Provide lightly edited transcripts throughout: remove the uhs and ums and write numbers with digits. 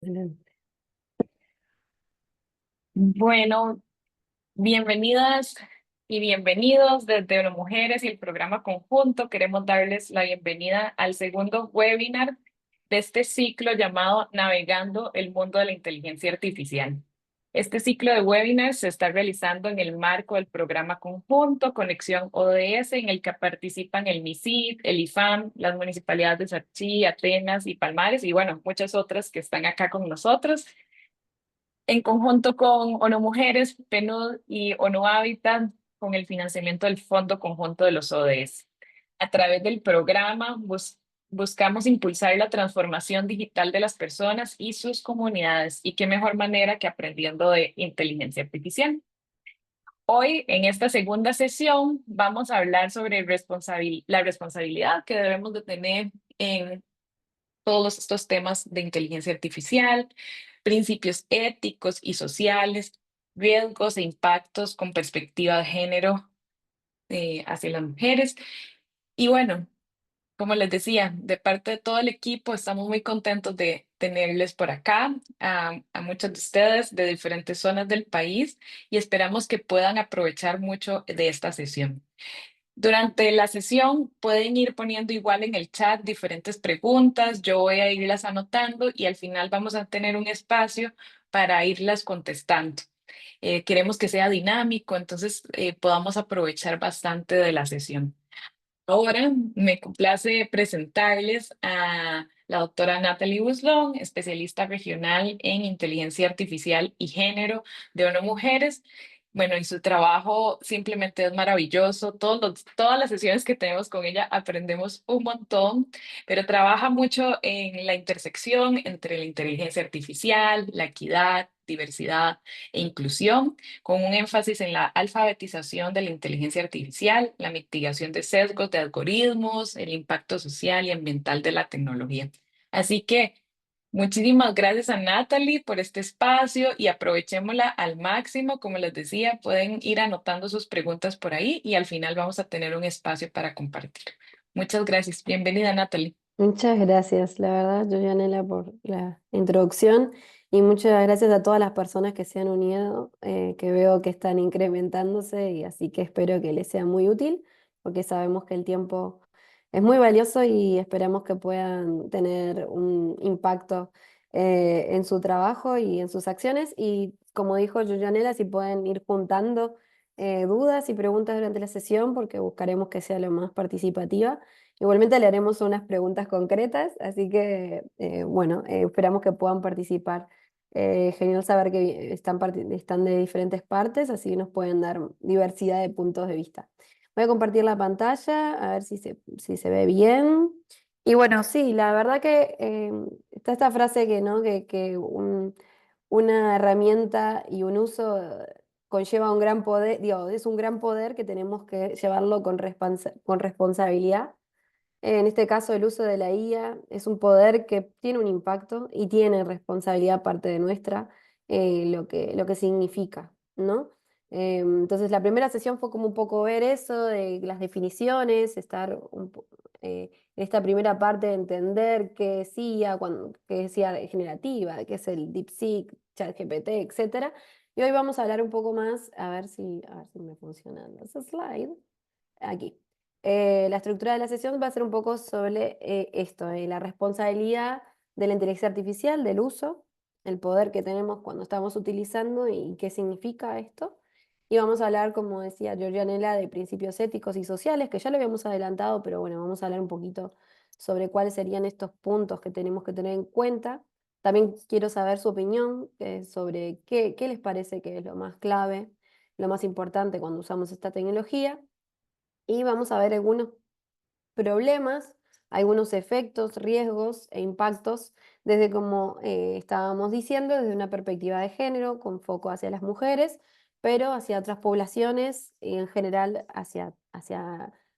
Excelente. Bueno, bienvenidas y bienvenidos desde ONU Mujeres y el programa conjunto. Queremos darles la bienvenida al segundo webinar de este ciclo llamado Navegando el mundo de la inteligencia artificial. Este ciclo de webinars se está realizando en el marco del programa conjunto Conexión ODS, en el que participan el MISID, el IFAM, las municipalidades de Sachí, Atenas y Palmares, y bueno, muchas otras que están acá con nosotros en conjunto con ONU Mujeres, PNUD y ONU Habitat, con el financiamiento del Fondo Conjunto de los ODS. A través del programa buscamos impulsar la transformación digital de las personas y sus comunidades, y qué mejor manera que aprendiendo de inteligencia artificial. Hoy, en esta segunda sesión, vamos a hablar sobre la responsabilidad que debemos de tener en todos estos temas de inteligencia artificial, principios éticos y sociales, riesgos e impactos con perspectiva de género hacia las mujeres. Y bueno, como les decía, de parte de todo el equipo, estamos muy contentos de tenerles por acá, a muchos de ustedes de diferentes zonas del país, y esperamos que puedan aprovechar mucho de esta sesión. Durante la sesión pueden ir poniendo igual en el chat diferentes preguntas, yo voy a irlas anotando y al final vamos a tener un espacio para irlas contestando. Queremos que sea dinámico, entonces podamos aprovechar bastante de la sesión. Ahora me complace presentarles a la doctora Natalie Buslón, especialista regional en inteligencia artificial y género de ONU Mujeres. Bueno, y su trabajo simplemente es maravilloso. Todas las sesiones que tenemos con ella aprendemos un montón, pero trabaja mucho en la intersección entre la inteligencia artificial, la equidad, diversidad e inclusión, con un énfasis en la alfabetización de la inteligencia artificial, la mitigación de sesgos de algoritmos, el impacto social y ambiental de la tecnología. Así que muchísimas gracias a Natalie por este espacio y aprovechémosla al máximo. Como les decía, pueden ir anotando sus preguntas por ahí y al final vamos a tener un espacio para compartir. Muchas gracias. Bienvenida, Natalie. Muchas gracias, la verdad, Julianela, por la introducción y muchas gracias a todas las personas que se han unido, que veo que están incrementándose y así que espero que les sea muy útil, porque sabemos que el tiempo es muy valioso y esperamos que puedan tener un impacto en su trabajo y en sus acciones. Y como dijo Julianela, si pueden ir juntando dudas y preguntas durante la sesión, porque buscaremos que sea lo más participativa. Igualmente le haremos unas preguntas concretas, así que bueno, esperamos que puedan participar. Genial saber que están de diferentes partes, así nos pueden dar diversidad de puntos de vista. Voy a compartir la pantalla, a ver si se ve bien. Y bueno, sí, la verdad que está esta frase que, ¿no? Una herramienta y un uso conlleva un gran poder, digo, es un gran poder que tenemos que llevarlo con responsabilidad. En este caso, el uso de la IA es un poder que tiene un impacto y tiene responsabilidad parte de nuestra, lo que significa, ¿no? Entonces, la primera sesión fue como un poco ver eso, de las definiciones, estar en esta primera parte de entender qué es IA, qué es IA generativa, qué es el DeepSeek, ChatGPT, etcétera. Y hoy vamos a hablar un poco más, a ver si me funcionan los slides. Aquí. La estructura de la sesión va a ser un poco sobre esto, la responsabilidad de la inteligencia artificial, del uso, el poder que tenemos cuando estamos utilizando y qué significa esto. Y vamos a hablar, como decía Georgianela, de principios éticos y sociales, que ya lo habíamos adelantado, pero bueno, vamos a hablar un poquito sobre cuáles serían estos puntos que tenemos que tener en cuenta. También quiero saber su opinión sobre qué les parece que es lo más clave, lo más importante cuando usamos esta tecnología. Y vamos a ver algunos problemas, algunos efectos, riesgos e impactos, desde como estábamos diciendo, desde una perspectiva de género, con foco hacia las mujeres, pero hacia otras poblaciones y en general hacia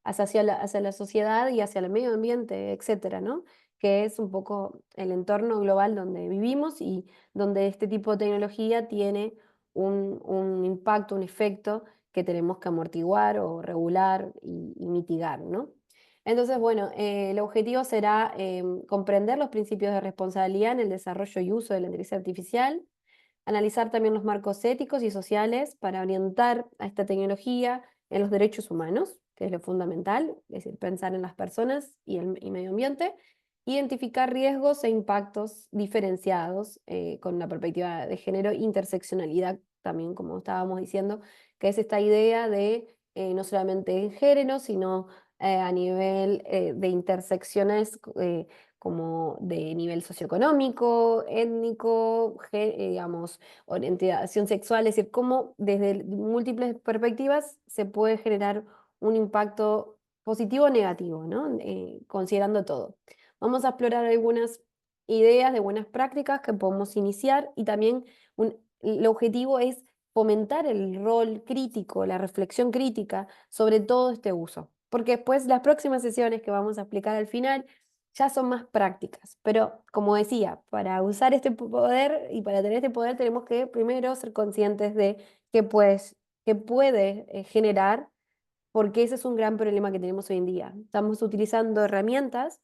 la sociedad y hacia el medio ambiente, etcétera, ¿no? Que es un poco el entorno global donde vivimos y donde este tipo de tecnología tiene un impacto, un efecto que tenemos que amortiguar o regular y mitigar, ¿no? Entonces, bueno, el objetivo será comprender los principios de responsabilidad en el desarrollo y uso de la inteligencia artificial, analizar también los marcos éticos y sociales para orientar a esta tecnología en los derechos humanos, que es lo fundamental, es decir, pensar en las personas y el medio ambiente, identificar riesgos e impactos diferenciados con una perspectiva de género, interseccionalidad también, como estábamos diciendo, que es esta idea de no solamente en género, sino a nivel de intersecciones como de nivel socioeconómico, étnico, digamos, orientación sexual, es decir, cómo desde múltiples perspectivas se puede generar un impacto positivo o negativo, ¿no? Considerando todo. Vamos a explorar algunas ideas de buenas prácticas que podemos iniciar y también el objetivo es fomentar el rol crítico, la reflexión crítica sobre todo este uso, porque después las próximas sesiones que vamos a explicar al final ya son más prácticas. Pero como decía, para usar este poder y para tener este poder tenemos que primero ser conscientes de qué, pues, qué puede generar, porque ese es un gran problema que tenemos hoy en día. Estamos utilizando herramientas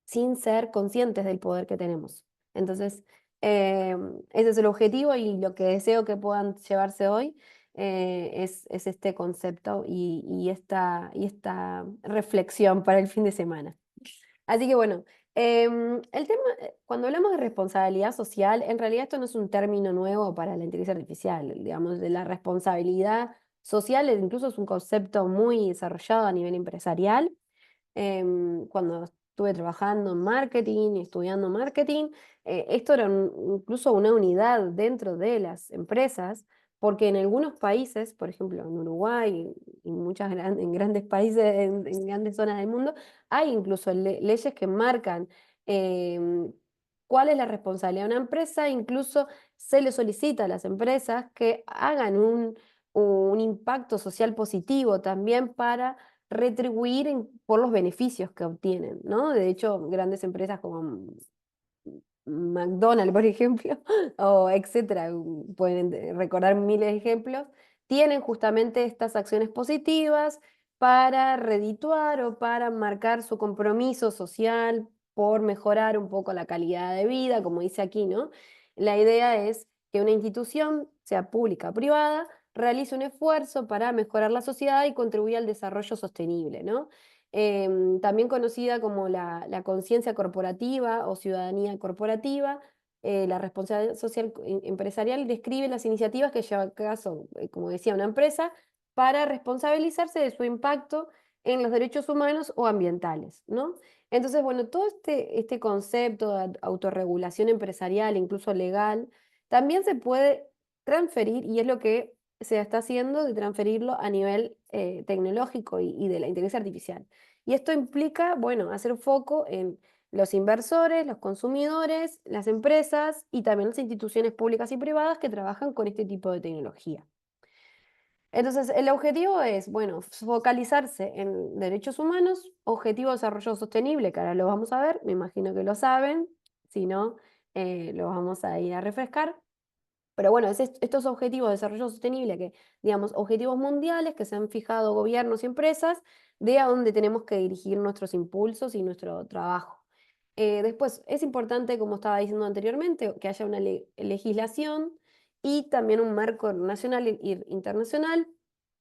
sin ser conscientes del poder que tenemos. Entonces, eh, ese es el objetivo y lo que deseo que puedan llevarse hoy es este concepto y esta reflexión para el fin de semana. Así que bueno, el tema, cuando hablamos de responsabilidad social, en realidad esto no es un término nuevo para la inteligencia artificial, digamos, de la responsabilidad social, incluso es un concepto muy desarrollado a nivel empresarial. Cuando estuve trabajando en marketing y estudiando marketing, esto era incluso una unidad dentro de las empresas, porque en algunos países, por ejemplo en Uruguay y en grandes países, en grandes zonas del mundo, hay incluso leyes que marcan em, cuál es la responsabilidad de una empresa, incluso se le solicita a las empresas que hagan un impacto social positivo también para retribuir por los beneficios que obtienen, ¿no? De hecho, grandes empresas como McDonald's, por ejemplo, o etcétera, pueden recordar miles de ejemplos, tienen justamente estas acciones positivas para redituar o para marcar su compromiso social por mejorar un poco la calidad de vida, como dice aquí, ¿no? La idea es que una institución, sea pública o privada, realice un esfuerzo para mejorar la sociedad y contribuir al desarrollo sostenible, ¿no? También conocida como la conciencia corporativa o ciudadanía corporativa. La responsabilidad social empresarial describe las iniciativas que lleva a cabo, como decía, una empresa para responsabilizarse de su impacto en los derechos humanos o ambientales, ¿no? Entonces, bueno, todo este concepto de autorregulación empresarial, incluso legal, también se puede transferir, y es lo que se está haciendo, de transferirlo a nivel tecnológico y de la inteligencia artificial. Y esto implica, bueno, hacer foco en los inversores, los consumidores, las empresas y también las instituciones públicas y privadas que trabajan con este tipo de tecnología. Entonces, el objetivo es, bueno, focalizarse en derechos humanos, objetivo de desarrollo sostenible, que ahora lo vamos a ver, me imagino que lo saben, si no, lo vamos a ir a refrescar. Pero bueno, estos objetivos de desarrollo sostenible, que digamos, objetivos mundiales que se han fijado gobiernos y empresas, de a dónde tenemos que dirigir nuestros impulsos y nuestro trabajo. Después, es importante, como estaba diciendo anteriormente, que haya una legislación y también un marco nacional e internacional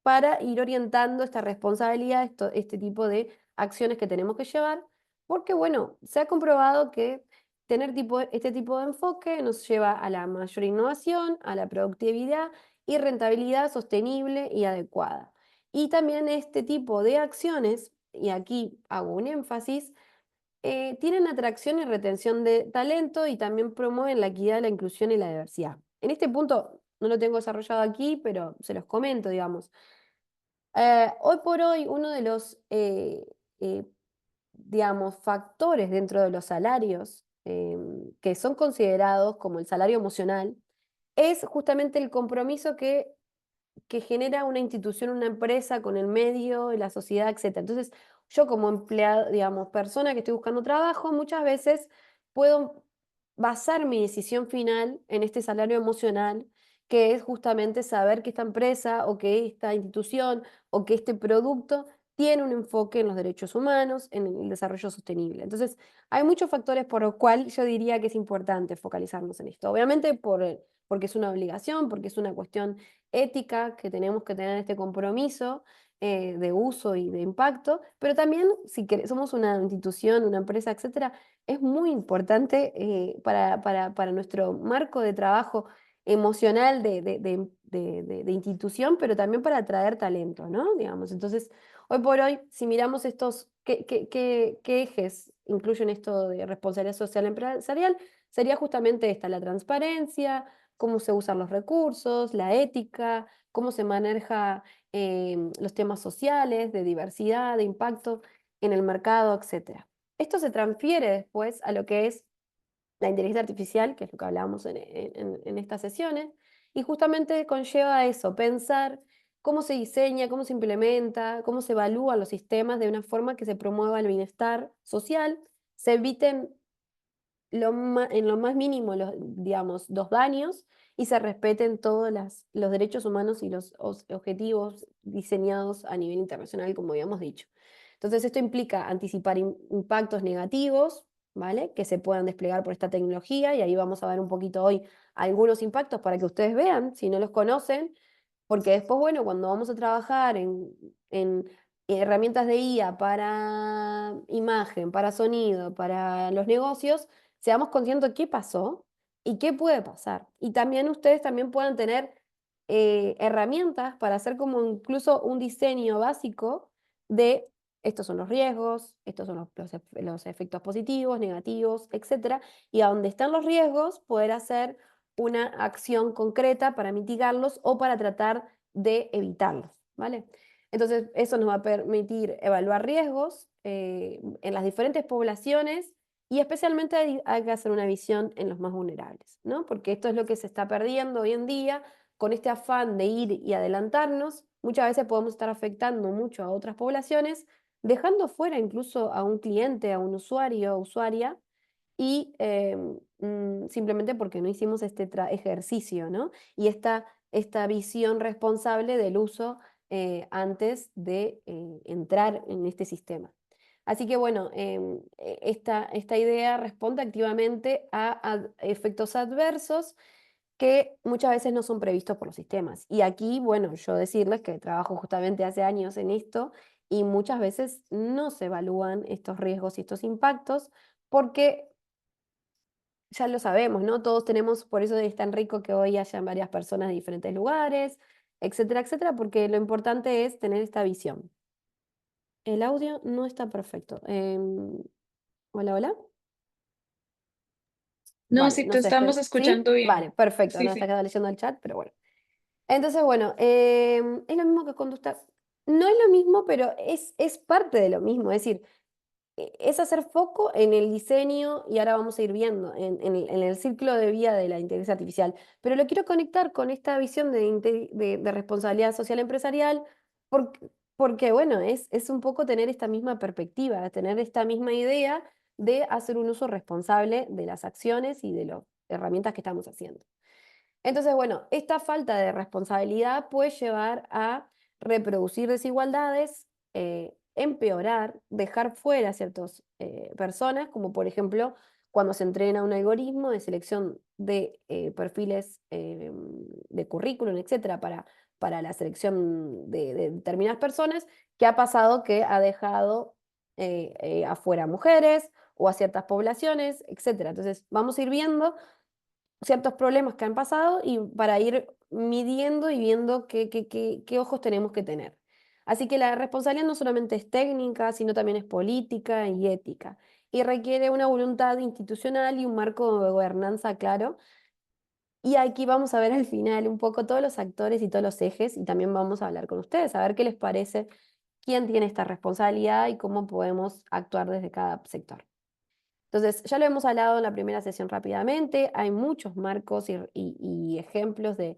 para ir orientando esta responsabilidad, este tipo de acciones que tenemos que llevar, porque bueno, se ha comprobado que tener este tipo de enfoque nos lleva a la mayor innovación, a la productividad y rentabilidad sostenible y adecuada. Y también este tipo de acciones, y aquí hago un énfasis, tienen atracción y retención de talento y también promueven la equidad, la inclusión y la diversidad. En este punto no lo tengo desarrollado aquí, pero se los comento, digamos. Hoy por hoy, uno de los, eh, digamos, factores dentro de los salarios que son considerados como el salario emocional es justamente el compromiso que genera una institución, una empresa con el medio, la sociedad, etcétera. Entonces, yo como empleado, digamos, persona que estoy buscando trabajo, muchas veces puedo basar mi decisión final en este salario emocional, que es justamente saber que esta empresa o que esta institución o que este producto tiene un enfoque en los derechos humanos, en el desarrollo sostenible. Entonces, hay muchos factores por los cuales yo diría que es importante focalizarnos en esto. Obviamente porque es una obligación, porque es una cuestión ética que tenemos que tener este compromiso de uso y de impacto, pero también si somos una institución, una empresa, etcétera, es muy importante para nuestro marco de trabajo emocional de institución, pero también para atraer talento, ¿no? Digamos, entonces, hoy por hoy, si miramos estos, ¿qué ejes incluyen esto de responsabilidad social empresarial? Sería justamente esta, la transparencia, cómo se usan los recursos, la ética, cómo se maneja los temas sociales, de diversidad, de impacto en el mercado, etcétera. Esto se transfiere después a lo que es la inteligencia artificial, que es lo que hablábamos en estas sesiones, y justamente conlleva eso, pensar cómo se diseña, cómo se implementa, cómo se evalúan los sistemas de una forma que se promueva el bienestar social, se eviten en lo más mínimo digamos, los daños y se respeten todos los derechos humanos y los objetivos diseñados a nivel internacional, como habíamos dicho. Entonces, esto implica anticipar impactos negativos, ¿vale? Que se puedan desplegar por esta tecnología, y ahí vamos a ver un poquito hoy algunos impactos para que ustedes vean, si no los conocen, porque después, bueno, cuando vamos a trabajar en herramientas de IA para imagen, para sonido, para los negocios, seamos conscientes de qué pasó y qué puede pasar. Y también ustedes también puedan tener herramientas para hacer como incluso un diseño básico de estos son los riesgos, estos son los efectos positivos, negativos, etcétera, y a donde están los riesgos, poder hacer una acción concreta para mitigarlos o para tratar de evitarlos, ¿vale? Entonces, eso nos va a permitir evaluar riesgos en las diferentes poblaciones y especialmente hay que hacer una visión en los más vulnerables, ¿no? Porque esto es lo que se está perdiendo hoy en día con este afán de ir y adelantarnos. Muchas veces podemos estar afectando mucho a otras poblaciones, dejando fuera incluso a un cliente, a un usuario o usuaria, y simplemente porque no hicimos este ejercicio, ¿no? Y esta visión responsable del uso antes de entrar en este sistema. Así que bueno, esta idea responde activamente a efectos adversos que muchas veces no son previstos por los sistemas. Y aquí, bueno, yo decirles que trabajo justamente hace años en esto y muchas veces no se evalúan estos riesgos y estos impactos porque ya lo sabemos, ¿no? Todos tenemos, por eso es tan rico que hoy hayan varias personas de diferentes lugares, etcétera, etcétera, porque lo importante es tener esta visión. El audio no está perfecto. Hola, hola. No, Vale, sí, no te sé, estamos ¿sí? escuchando bien. Vale, perfecto. Sí, No está sí. acá leyendo el chat, pero bueno. Entonces, bueno, es lo mismo que conducta. No es lo mismo, pero es parte de lo mismo. Es decir, es hacer foco en el diseño y ahora vamos a ir viendo en el ciclo de vida de la inteligencia artificial. Pero lo quiero conectar con esta visión de responsabilidad social empresarial porque bueno, es un poco tener esta misma perspectiva, tener esta misma idea de hacer un uso responsable de las acciones y de las herramientas que estamos haciendo. Entonces, bueno, esta falta de responsabilidad puede llevar a reproducir desigualdades, empeorar, dejar fuera a ciertas personas, como por ejemplo cuando se entrena un algoritmo de selección de perfiles de currículum, etcétera, para la selección de determinadas personas, que ha pasado que ha dejado afuera a mujeres o a ciertas poblaciones, etcétera. Entonces, vamos a ir viendo ciertos problemas que han pasado y para ir midiendo y viendo qué ojos tenemos que tener. Así que la responsabilidad no solamente es técnica, sino también es política y ética. Y requiere una voluntad institucional y un marco de gobernanza claro. Y aquí vamos a ver al final un poco todos los actores y todos los ejes y también vamos a hablar con ustedes, a ver qué les parece, quién tiene esta responsabilidad y cómo podemos actuar desde cada sector. Entonces, ya lo hemos hablado en la primera sesión rápidamente, hay muchos marcos y ejemplos de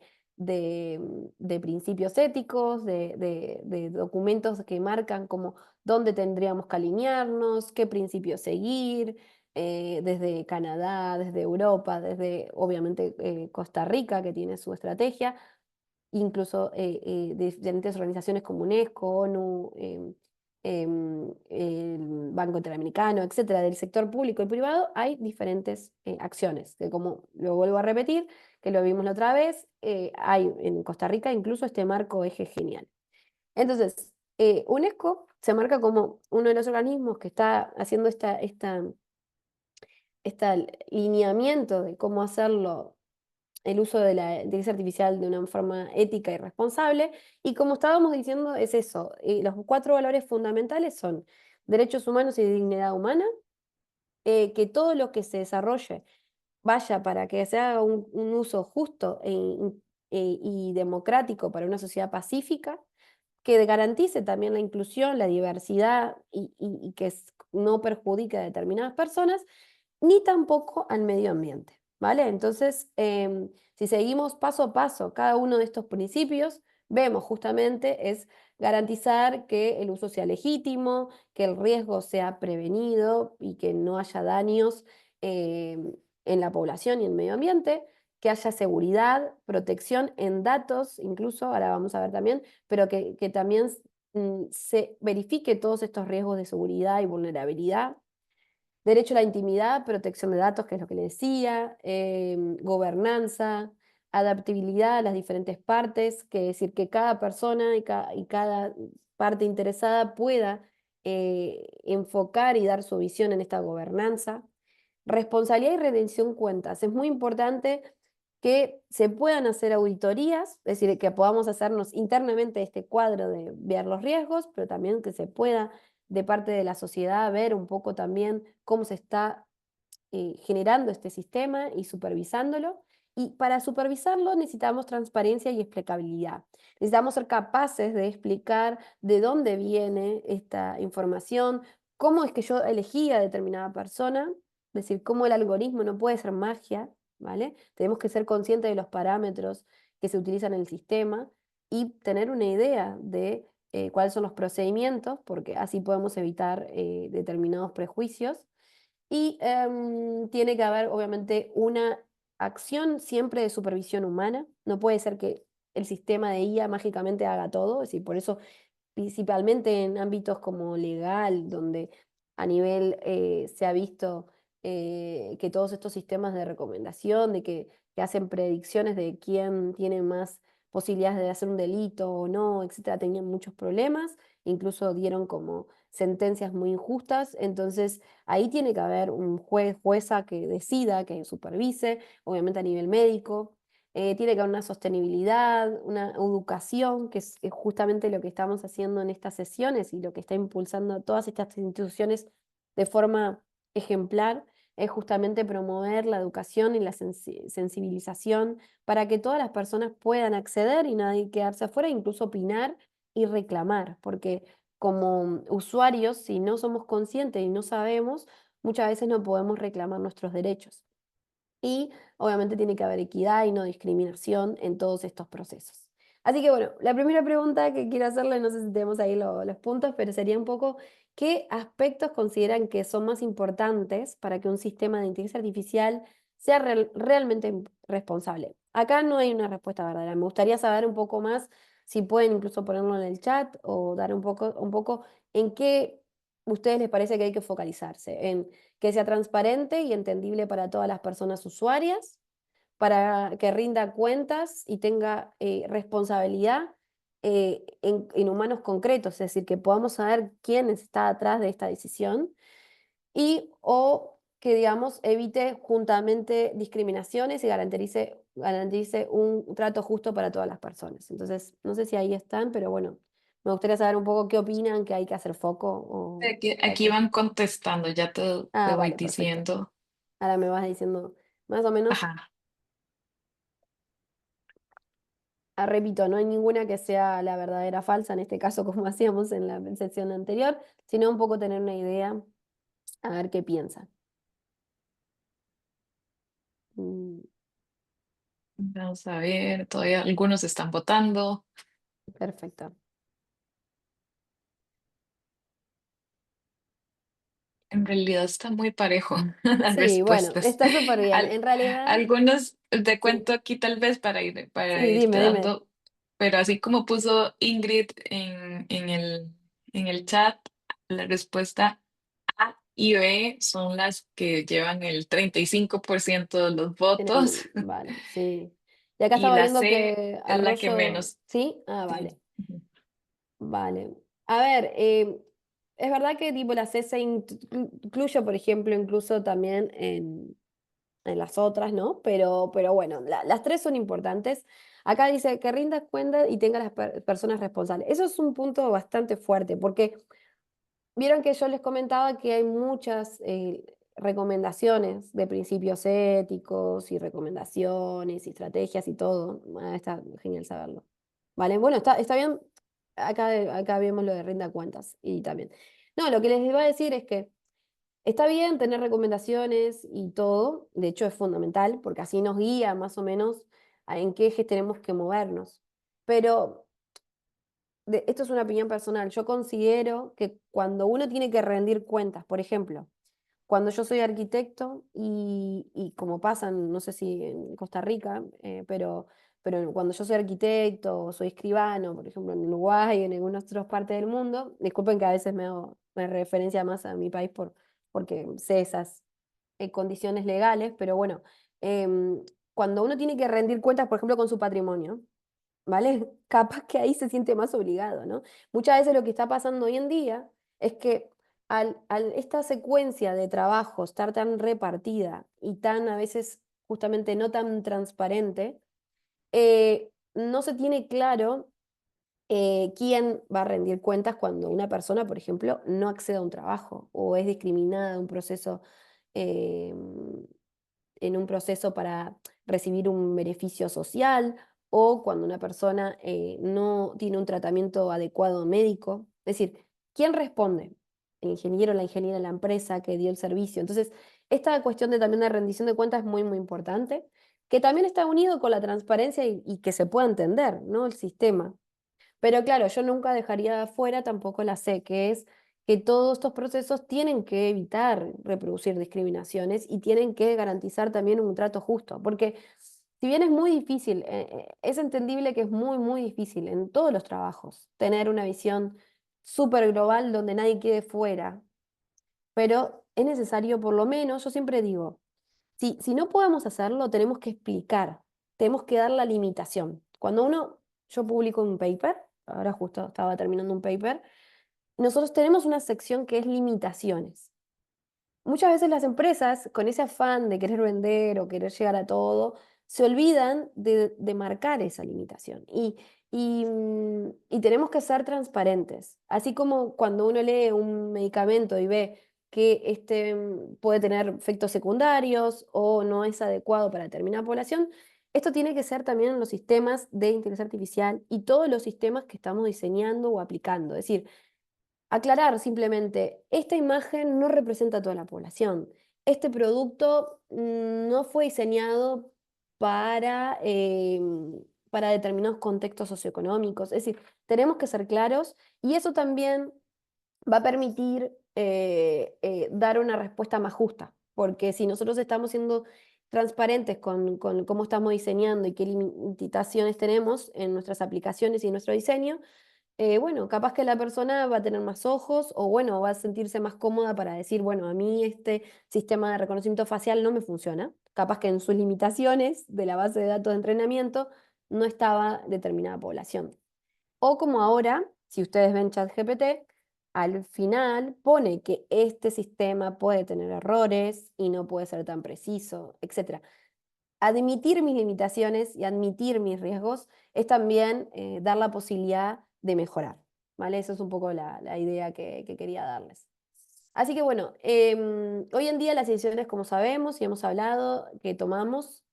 principios éticos, de documentos que marcan como dónde tendríamos que alinearnos, qué principios seguir, desde Canadá, desde Europa, desde obviamente Costa Rica, que tiene su estrategia, incluso diferentes organizaciones como UNESCO, ONU, el Banco Interamericano, etcétera, del sector público y privado, hay diferentes acciones, que como lo vuelvo a repetir, que lo vimos la otra vez, hay en Costa Rica incluso este marco eje genial. Entonces, UNESCO se marca como uno de los organismos que está haciendo este lineamiento de cómo hacerlo el uso de la inteligencia artificial de una forma ética y responsable. Y como estábamos diciendo, es eso. Los cuatro valores fundamentales son derechos humanos y dignidad humana, que todo lo que se desarrolle vaya para que se haga un uso justo y democrático para una sociedad pacífica, que garantice también la inclusión, la diversidad y que no perjudique a determinadas personas, ni tampoco al medio ambiente, ¿vale? Entonces, si seguimos paso a paso cada uno de estos principios, vemos justamente es garantizar que el uso sea legítimo, que el riesgo sea prevenido y que no haya daños en la población y en el medio ambiente, que haya seguridad, protección en datos, incluso, ahora vamos a ver también, pero que también se verifique todos estos riesgos de seguridad y vulnerabilidad. Derecho a la intimidad, protección de datos, que es lo que le decía, gobernanza, adaptabilidad a las diferentes partes, que es decir, que cada persona y cada parte interesada pueda enfocar y dar su visión en esta gobernanza. Responsabilidad y rendición cuentas. Es muy importante que se puedan hacer auditorías, es decir, que podamos hacernos internamente este cuadro de ver los riesgos, pero también que se pueda de parte de la sociedad ver un poco también cómo se está generando este sistema y supervisándolo. Y para supervisarlo necesitamos transparencia y explicabilidad. Necesitamos ser capaces de explicar de dónde viene esta información, cómo es que yo elegí a determinada persona, es decir, cómo el algoritmo no puede ser magia, ¿vale? Tenemos que ser conscientes de los parámetros que se utilizan en el sistema y tener una idea de cuáles son los procedimientos, porque así podemos evitar determinados prejuicios y tiene que haber, obviamente, una acción siempre de supervisión humana. No puede ser que el sistema de IA mágicamente haga todo. Es decir, por eso, principalmente en ámbitos como legal, donde a nivel se ha visto que todos estos sistemas de recomendación, que hacen predicciones de quién tiene más posibilidades de hacer un delito o no, etcétera, tenían muchos problemas, incluso dieron como sentencias muy injustas. Entonces, ahí tiene que haber un juez, jueza que decida, que supervise, obviamente a nivel médico. Tiene que haber una sostenibilidad, una educación, que es justamente lo que estamos haciendo en estas sesiones y lo que está impulsando a todas estas instituciones de forma ejemplar, es justamente promover la educación y la sensibilización para que todas las personas puedan acceder y nadie quedarse afuera, incluso opinar y reclamar, porque como usuarios, si no somos conscientes y no sabemos, muchas veces no podemos reclamar nuestros derechos. Y obviamente tiene que haber equidad y no discriminación en todos estos procesos. Así que bueno, la primera pregunta que quiero hacerle, no sé si tenemos ahí los puntos, pero sería un poco, ¿qué aspectos consideran que son más importantes para que un sistema de inteligencia artificial sea realmente responsable? Acá no hay una respuesta verdadera. Me gustaría saber un poco más, si pueden incluso ponerlo en el chat o dar un poco en qué ustedes les parece que hay que focalizarse. En que sea transparente y entendible para todas las personas usuarias, para que rinda cuentas y tenga responsabilidad en humanos concretos, es decir, que podamos saber quién está atrás de esta decisión y o que, digamos, evite juntamente discriminaciones y garantice un trato justo para todas las personas. Entonces, no sé si ahí están, pero bueno, me gustaría saber un poco qué opinan, que hay que hacer foco o qué hay Aquí que... van contestando, ya te Ah, voy vale, perfecto. diciendo. Ahora me vas diciendo más o menos, Ajá. repito, no hay ninguna que sea la verdadera falsa, en este caso como hacíamos en la sesión anterior, sino un poco tener una idea, a ver qué piensan. Mm, Vamos a ver, todavía algunos están votando. perfecto. En realidad está muy parejo las Sí, bueno, respuestas. está súper bien. Al- En realidad, Algunos te sí, cuento aquí tal vez para sí, irte dime. dando, pero así como puso Ingrid en el chat, La respuesta A y B son las que llevan el 35% de los votos Vale, sí. Y acá y estaba la viendo C que es la que Arroyo, menos. ¿sí? Ah, Sí. vale, vale. A ver, es verdad que tipo la C se incluye, por ejemplo, incluso también en las otras, ¿no? Pero bueno, las tres son importantes. Acá dice que rindas cuenta y tenga las personas responsables. Eso es un punto bastante fuerte, porque vieron que yo les comentaba que hay muchas recomendaciones de principios éticos y recomendaciones y estrategias y todo. Ah, está genial saberlo. Vale, bueno, está bien. Acá vemos lo de rinda cuentas y también. No, lo que les iba a decir es que está bien tener recomendaciones y todo, de hecho es fundamental porque así nos guía más o menos a en qué ejes tenemos que movernos. Pero esto es una opinión personal, yo considero que cuando uno tiene que rendir cuentas, por ejemplo, cuando yo soy arquitecto y como pasan, no sé si en Costa Rica, pero cuando yo soy arquitecto o soy escribano, por ejemplo, en Uruguay, en algunas otras partes del mundo, disculpen que a veces me referencia más a mi país porque sé esas condiciones legales, pero bueno, cuando uno tiene que rendir cuentas, por ejemplo, con su patrimonio, ¿vale? Capaz que ahí se siente más obligado, ¿no? Muchas veces lo que está pasando hoy en día es que al esta secuencia de trabajo estar tan repartida y tan a veces justamente no tan transparente, no se tiene claro quién va a rendir cuentas cuando una persona, por ejemplo, no accede a un trabajo o es discriminada eh, en un proceso para recibir un beneficio social o cuando una persona no tiene un tratamiento adecuado médico. Es decir, ¿quién responde? El ingeniero, la ingeniera, la empresa que dio el servicio. Entonces, esta cuestión de también de rendición de cuentas es muy, muy importante, que también está unido con la transparencia y que se pueda entender, ¿no? El sistema. Pero claro, yo nunca dejaría de afuera tampoco la C, que es que todos estos procesos tienen que evitar reproducir discriminaciones y tienen que garantizar también un trato justo, porque si bien es muy difícil, es entendible que es muy, muy difícil en todos los trabajos tener una visión súper global donde nadie quede fuera, pero es necesario por lo menos, yo siempre digo, si no podemos hacerlo, tenemos que explicar, tenemos que dar la limitación. Yo publico un paper, ahora justo estaba terminando un paper, nosotros tenemos una sección que es limitaciones. Muchas veces las empresas, con ese afán de querer vender o querer llegar a todo, se olvidan de marcar esa limitación. Y tenemos que ser transparentes. Así como cuando uno lee un medicamento y ve que puede tener efectos secundarios o no es adecuado para determinada población, esto tiene que ser también en los sistemas de inteligencia artificial y todos los sistemas que estamos diseñando o aplicando. Es decir, aclarar simplemente, esta imagen no representa a toda la población. Este producto no fue diseñado para determinados contextos socioeconómicos. Es decir, tenemos que ser claros y eso también va a permitir dar una respuesta más justa, porque si nosotros estamos siendo transparentes con cómo estamos diseñando y qué limitaciones tenemos en nuestras aplicaciones y en nuestro diseño, bueno, capaz que la persona va a tener más ojos o bueno, va a sentirse más cómoda para decir, bueno, a mí este sistema de reconocimiento facial no me funciona. Capaz que en sus limitaciones de la base de datos de entrenamiento no estaba determinada población. O como ahora, si ustedes ven ChatGPT, al final pone que este sistema puede tener errores y no puede ser tan preciso, etcétera. Admitir mis limitaciones y admitir mis riesgos es también dar la posibilidad de mejorar, ¿vale? Eso es un poco la idea que quería darles. Así que bueno, hoy en día las decisiones, como sabemos y hemos hablado, que tomamos,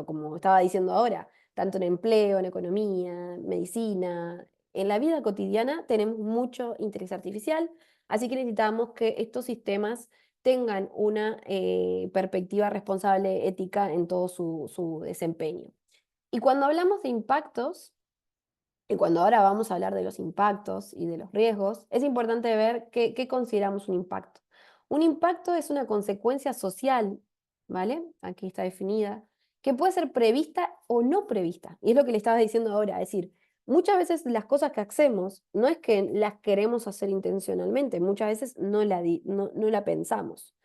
como estaba diciendo ahora, tanto en empleo, en economía, medicina, en la vida cotidiana tenemos mucho inteligencia artificial, así que necesitamos que estos sistemas tengan una perspectiva responsable, ética en todo su desempeño. Y cuando hablamos de impactos, y cuando ahora vamos a hablar de los impactos y de los riesgos, es importante ver qué consideramos un impacto. Un impacto es una consecuencia social, ¿vale? Aquí está definida, que puede ser prevista o no prevista. Y es lo que le estaba diciendo ahora, es decir, muchas veces las cosas que hacemos no es que las queremos hacer intencionalmente, muchas veces no la pensamos.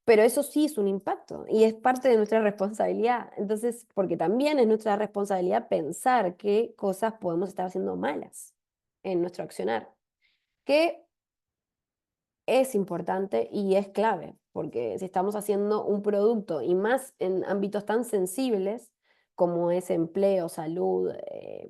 Pero eso sí es un impacto y es parte de nuestra responsabilidad. Entonces, porque también es nuestra responsabilidad pensar qué cosas podemos estar haciendo malas en nuestro accionar, que es importante y es clave, porque si estamos haciendo un producto y más en ámbitos tan sensibles como es empleo, salud,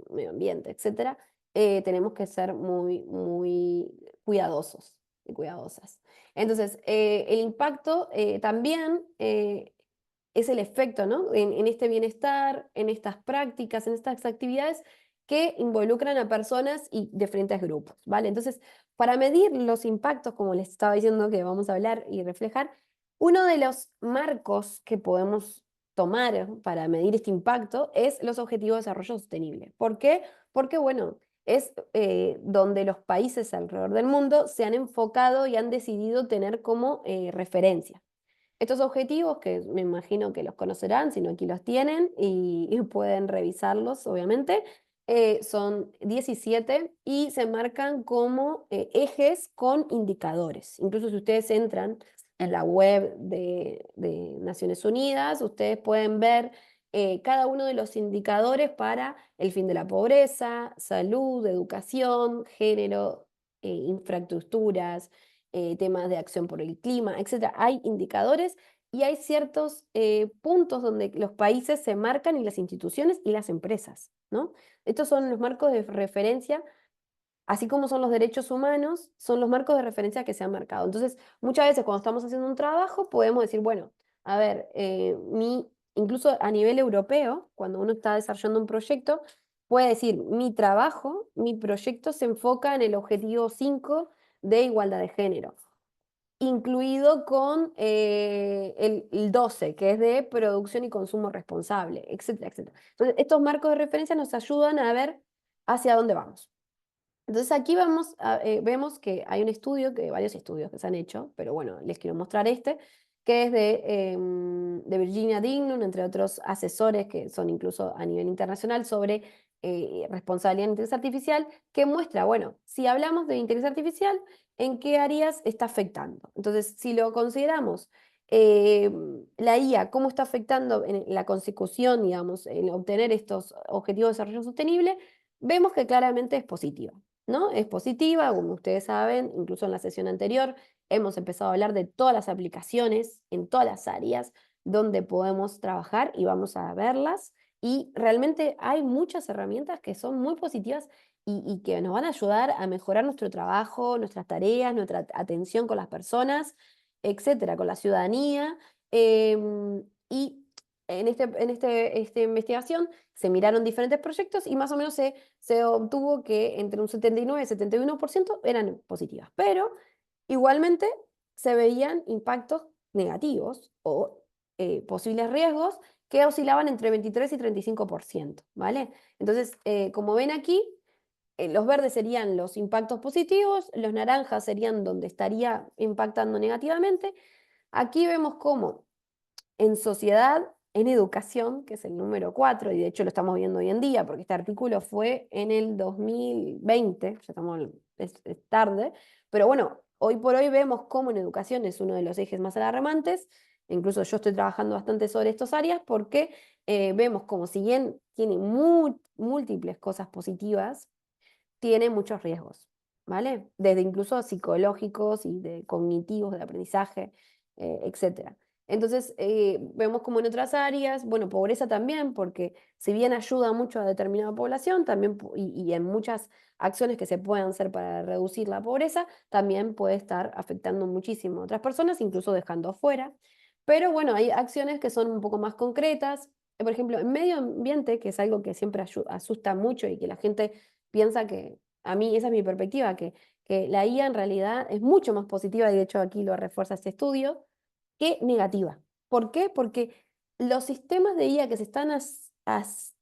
medio ambiente, etcétera, tenemos que ser muy, muy cuidadosos y cuidadosas. Entonces, el impacto también es el efecto, ¿no? En este bienestar, en estas prácticas, en estas actividades que involucran a personas y diferentes grupos, ¿vale? Entonces, para medir los impactos, como les estaba diciendo que vamos a hablar y reflejar, uno de los marcos que podemos tomar para medir este impacto es los Objetivos de Desarrollo Sostenible. ¿Por qué? Porque, bueno, es donde los países alrededor del mundo se han enfocado y han decidido tener como referencia. Estos objetivos, que me imagino que los conocerán, si no aquí los tienen y pueden revisarlos, obviamente, son 17 y se marcan como ejes con indicadores. Incluso si ustedes entran en la web de Naciones Unidas, ustedes pueden ver cada uno de los indicadores para el fin de la pobreza, salud, educación, género, infraestructuras, temas de acción por el clima, etcétera. Hay indicadores y hay ciertos puntos donde los países se marcan y las instituciones y las empresas, ¿no? Estos son los marcos de referencia, así como son los derechos humanos, son los marcos de referencia que se han marcado. Entonces, muchas veces cuando estamos haciendo un trabajo, podemos decir, bueno, a ver, incluso a nivel europeo, cuando uno está desarrollando un proyecto, puede decir, mi trabajo, mi proyecto se enfoca en el objetivo 5 de igualdad de género, incluido con el 12, que es de producción y consumo responsable, etcétera, etcétera. Entonces, estos marcos de referencia nos ayudan a ver hacia dónde vamos. Entonces aquí vemos que hay un estudio, varios estudios que se han hecho, pero bueno, les quiero mostrar este, que es de Virginia Dignum, entre otros asesores que son incluso a nivel internacional sobre responsabilidad en inteligencia artificial, que muestra, bueno, si hablamos de inteligencia artificial, ¿en qué áreas está afectando? Entonces, si lo consideramos eh, la IA, cómo está afectando en la consecución, digamos, en obtener estos objetivos de desarrollo sostenible, vemos que claramente es positiva. ¿No? Es positiva, como ustedes saben, incluso en la sesión anterior hemos empezado a hablar de todas las aplicaciones en todas las áreas donde podemos trabajar y vamos a verlas. Y realmente hay muchas herramientas que son muy positivas y que nos van a ayudar a mejorar nuestro trabajo, nuestras tareas, nuestra atención con las personas, etcétera, con la ciudadanía. Y esta investigación se miraron diferentes proyectos y más o menos se obtuvo que entre un 79 y 71% eran positivas, pero igualmente se veían impactos negativos o posibles riesgos que oscilaban entre 23 y 35%, ¿vale? Entonces, como ven aquí, los verdes serían los impactos positivos, los naranjas serían donde estaría impactando negativamente. Aquí vemos cómo en sociedad, en educación, que es el número 4 y de hecho lo estamos viendo hoy en día, porque este artículo fue en el 2020, ya estamos, es tarde, pero bueno, hoy por hoy vemos cómo en educación es uno de los ejes más alarmantes, incluso yo estoy trabajando bastante sobre estas áreas, porque vemos como si bien tiene múltiples cosas positivas, tiene muchos riesgos, ¿vale? Desde incluso psicológicos y de cognitivos, de aprendizaje, etcétera. Entonces, vemos como en otras áreas, bueno, pobreza también, porque si bien ayuda mucho a determinada población, también, y en muchas acciones que se puedan hacer para reducir la pobreza, también puede estar afectando muchísimo a otras personas, incluso dejando afuera. Pero bueno, hay acciones que son un poco más concretas. Por ejemplo, en medio ambiente, que es algo que siempre asusta mucho y que la gente piensa que, a mí esa es mi perspectiva, que la IA en realidad es mucho más positiva, y de hecho aquí lo refuerza este estudio, que negativa. ¿Por qué? Porque los sistemas de IA que se están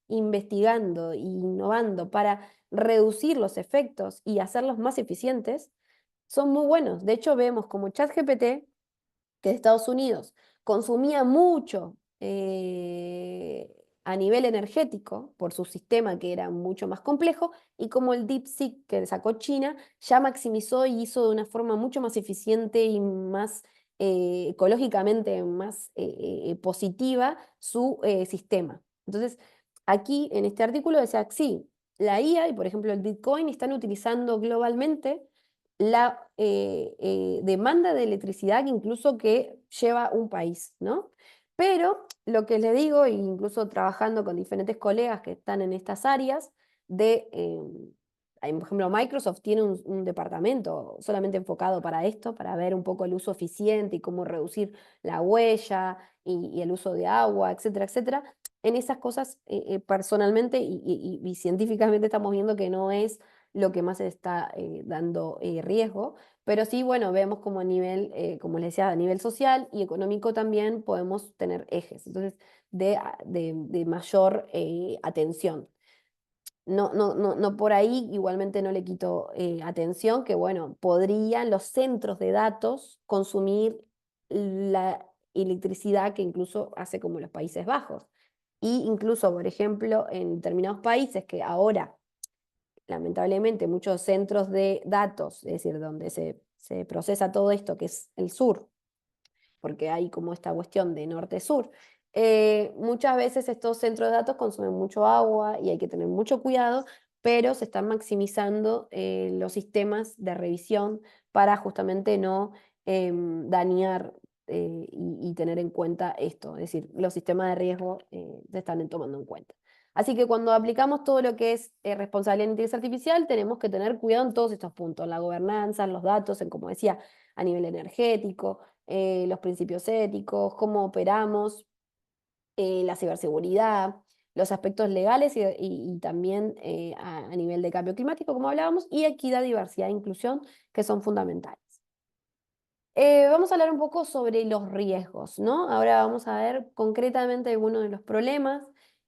investigando e innovando para reducir los efectos y hacerlos más eficientes son muy buenos. De hecho, vemos como ChatGPT, que de Estados Unidos consumía mucho a nivel energético, por su sistema que era mucho más complejo, y como el DeepSeek que sacó China ya maximizó y hizo de una forma mucho más eficiente y más ecológicamente más positiva su sistema. Entonces, aquí en este artículo decía, sí, la IA y por ejemplo el Bitcoin están utilizando globalmente la demanda de electricidad incluso que lleva un país, ¿no? Pero lo que les digo, e incluso trabajando con diferentes colegas que están en estas áreas, por ejemplo, Microsoft tiene un departamento solamente enfocado para esto, para ver un poco el uso eficiente y cómo reducir la huella y el uso de agua, etcétera, etcétera. En esas cosas, personalmente y científicamente estamos viendo que no es lo que más se está dando riesgo, pero sí, bueno, vemos como a nivel, como les decía, a nivel social y económico también podemos tener ejes, entonces, de mayor atención. No por ahí, igualmente no le quito atención, que bueno, podrían los centros de datos consumir la electricidad que incluso hace como los Países Bajos. Y incluso, por ejemplo, en determinados países que ahora lamentablemente muchos centros de datos, es decir, donde se procesa todo esto, que es el sur, porque hay como esta cuestión de norte-sur, muchas veces estos centros de datos consumen mucho agua y hay que tener mucho cuidado, pero se están maximizando los sistemas de revisión para justamente no dañar y tener en cuenta esto, es decir, los sistemas de riesgo se están tomando en cuenta. Así que cuando aplicamos todo lo que es responsabilidad en inteligencia artificial, tenemos que tener cuidado en todos estos puntos, en la gobernanza, en los datos, en, como decía, a nivel energético, los principios éticos, cómo operamos, la ciberseguridad, los aspectos legales y también a nivel de cambio climático, como hablábamos, y equidad, diversidad e inclusión, que son fundamentales. Vamos a hablar un poco sobre los riesgos, ¿no? Ahora vamos a ver concretamente algunos de los problemas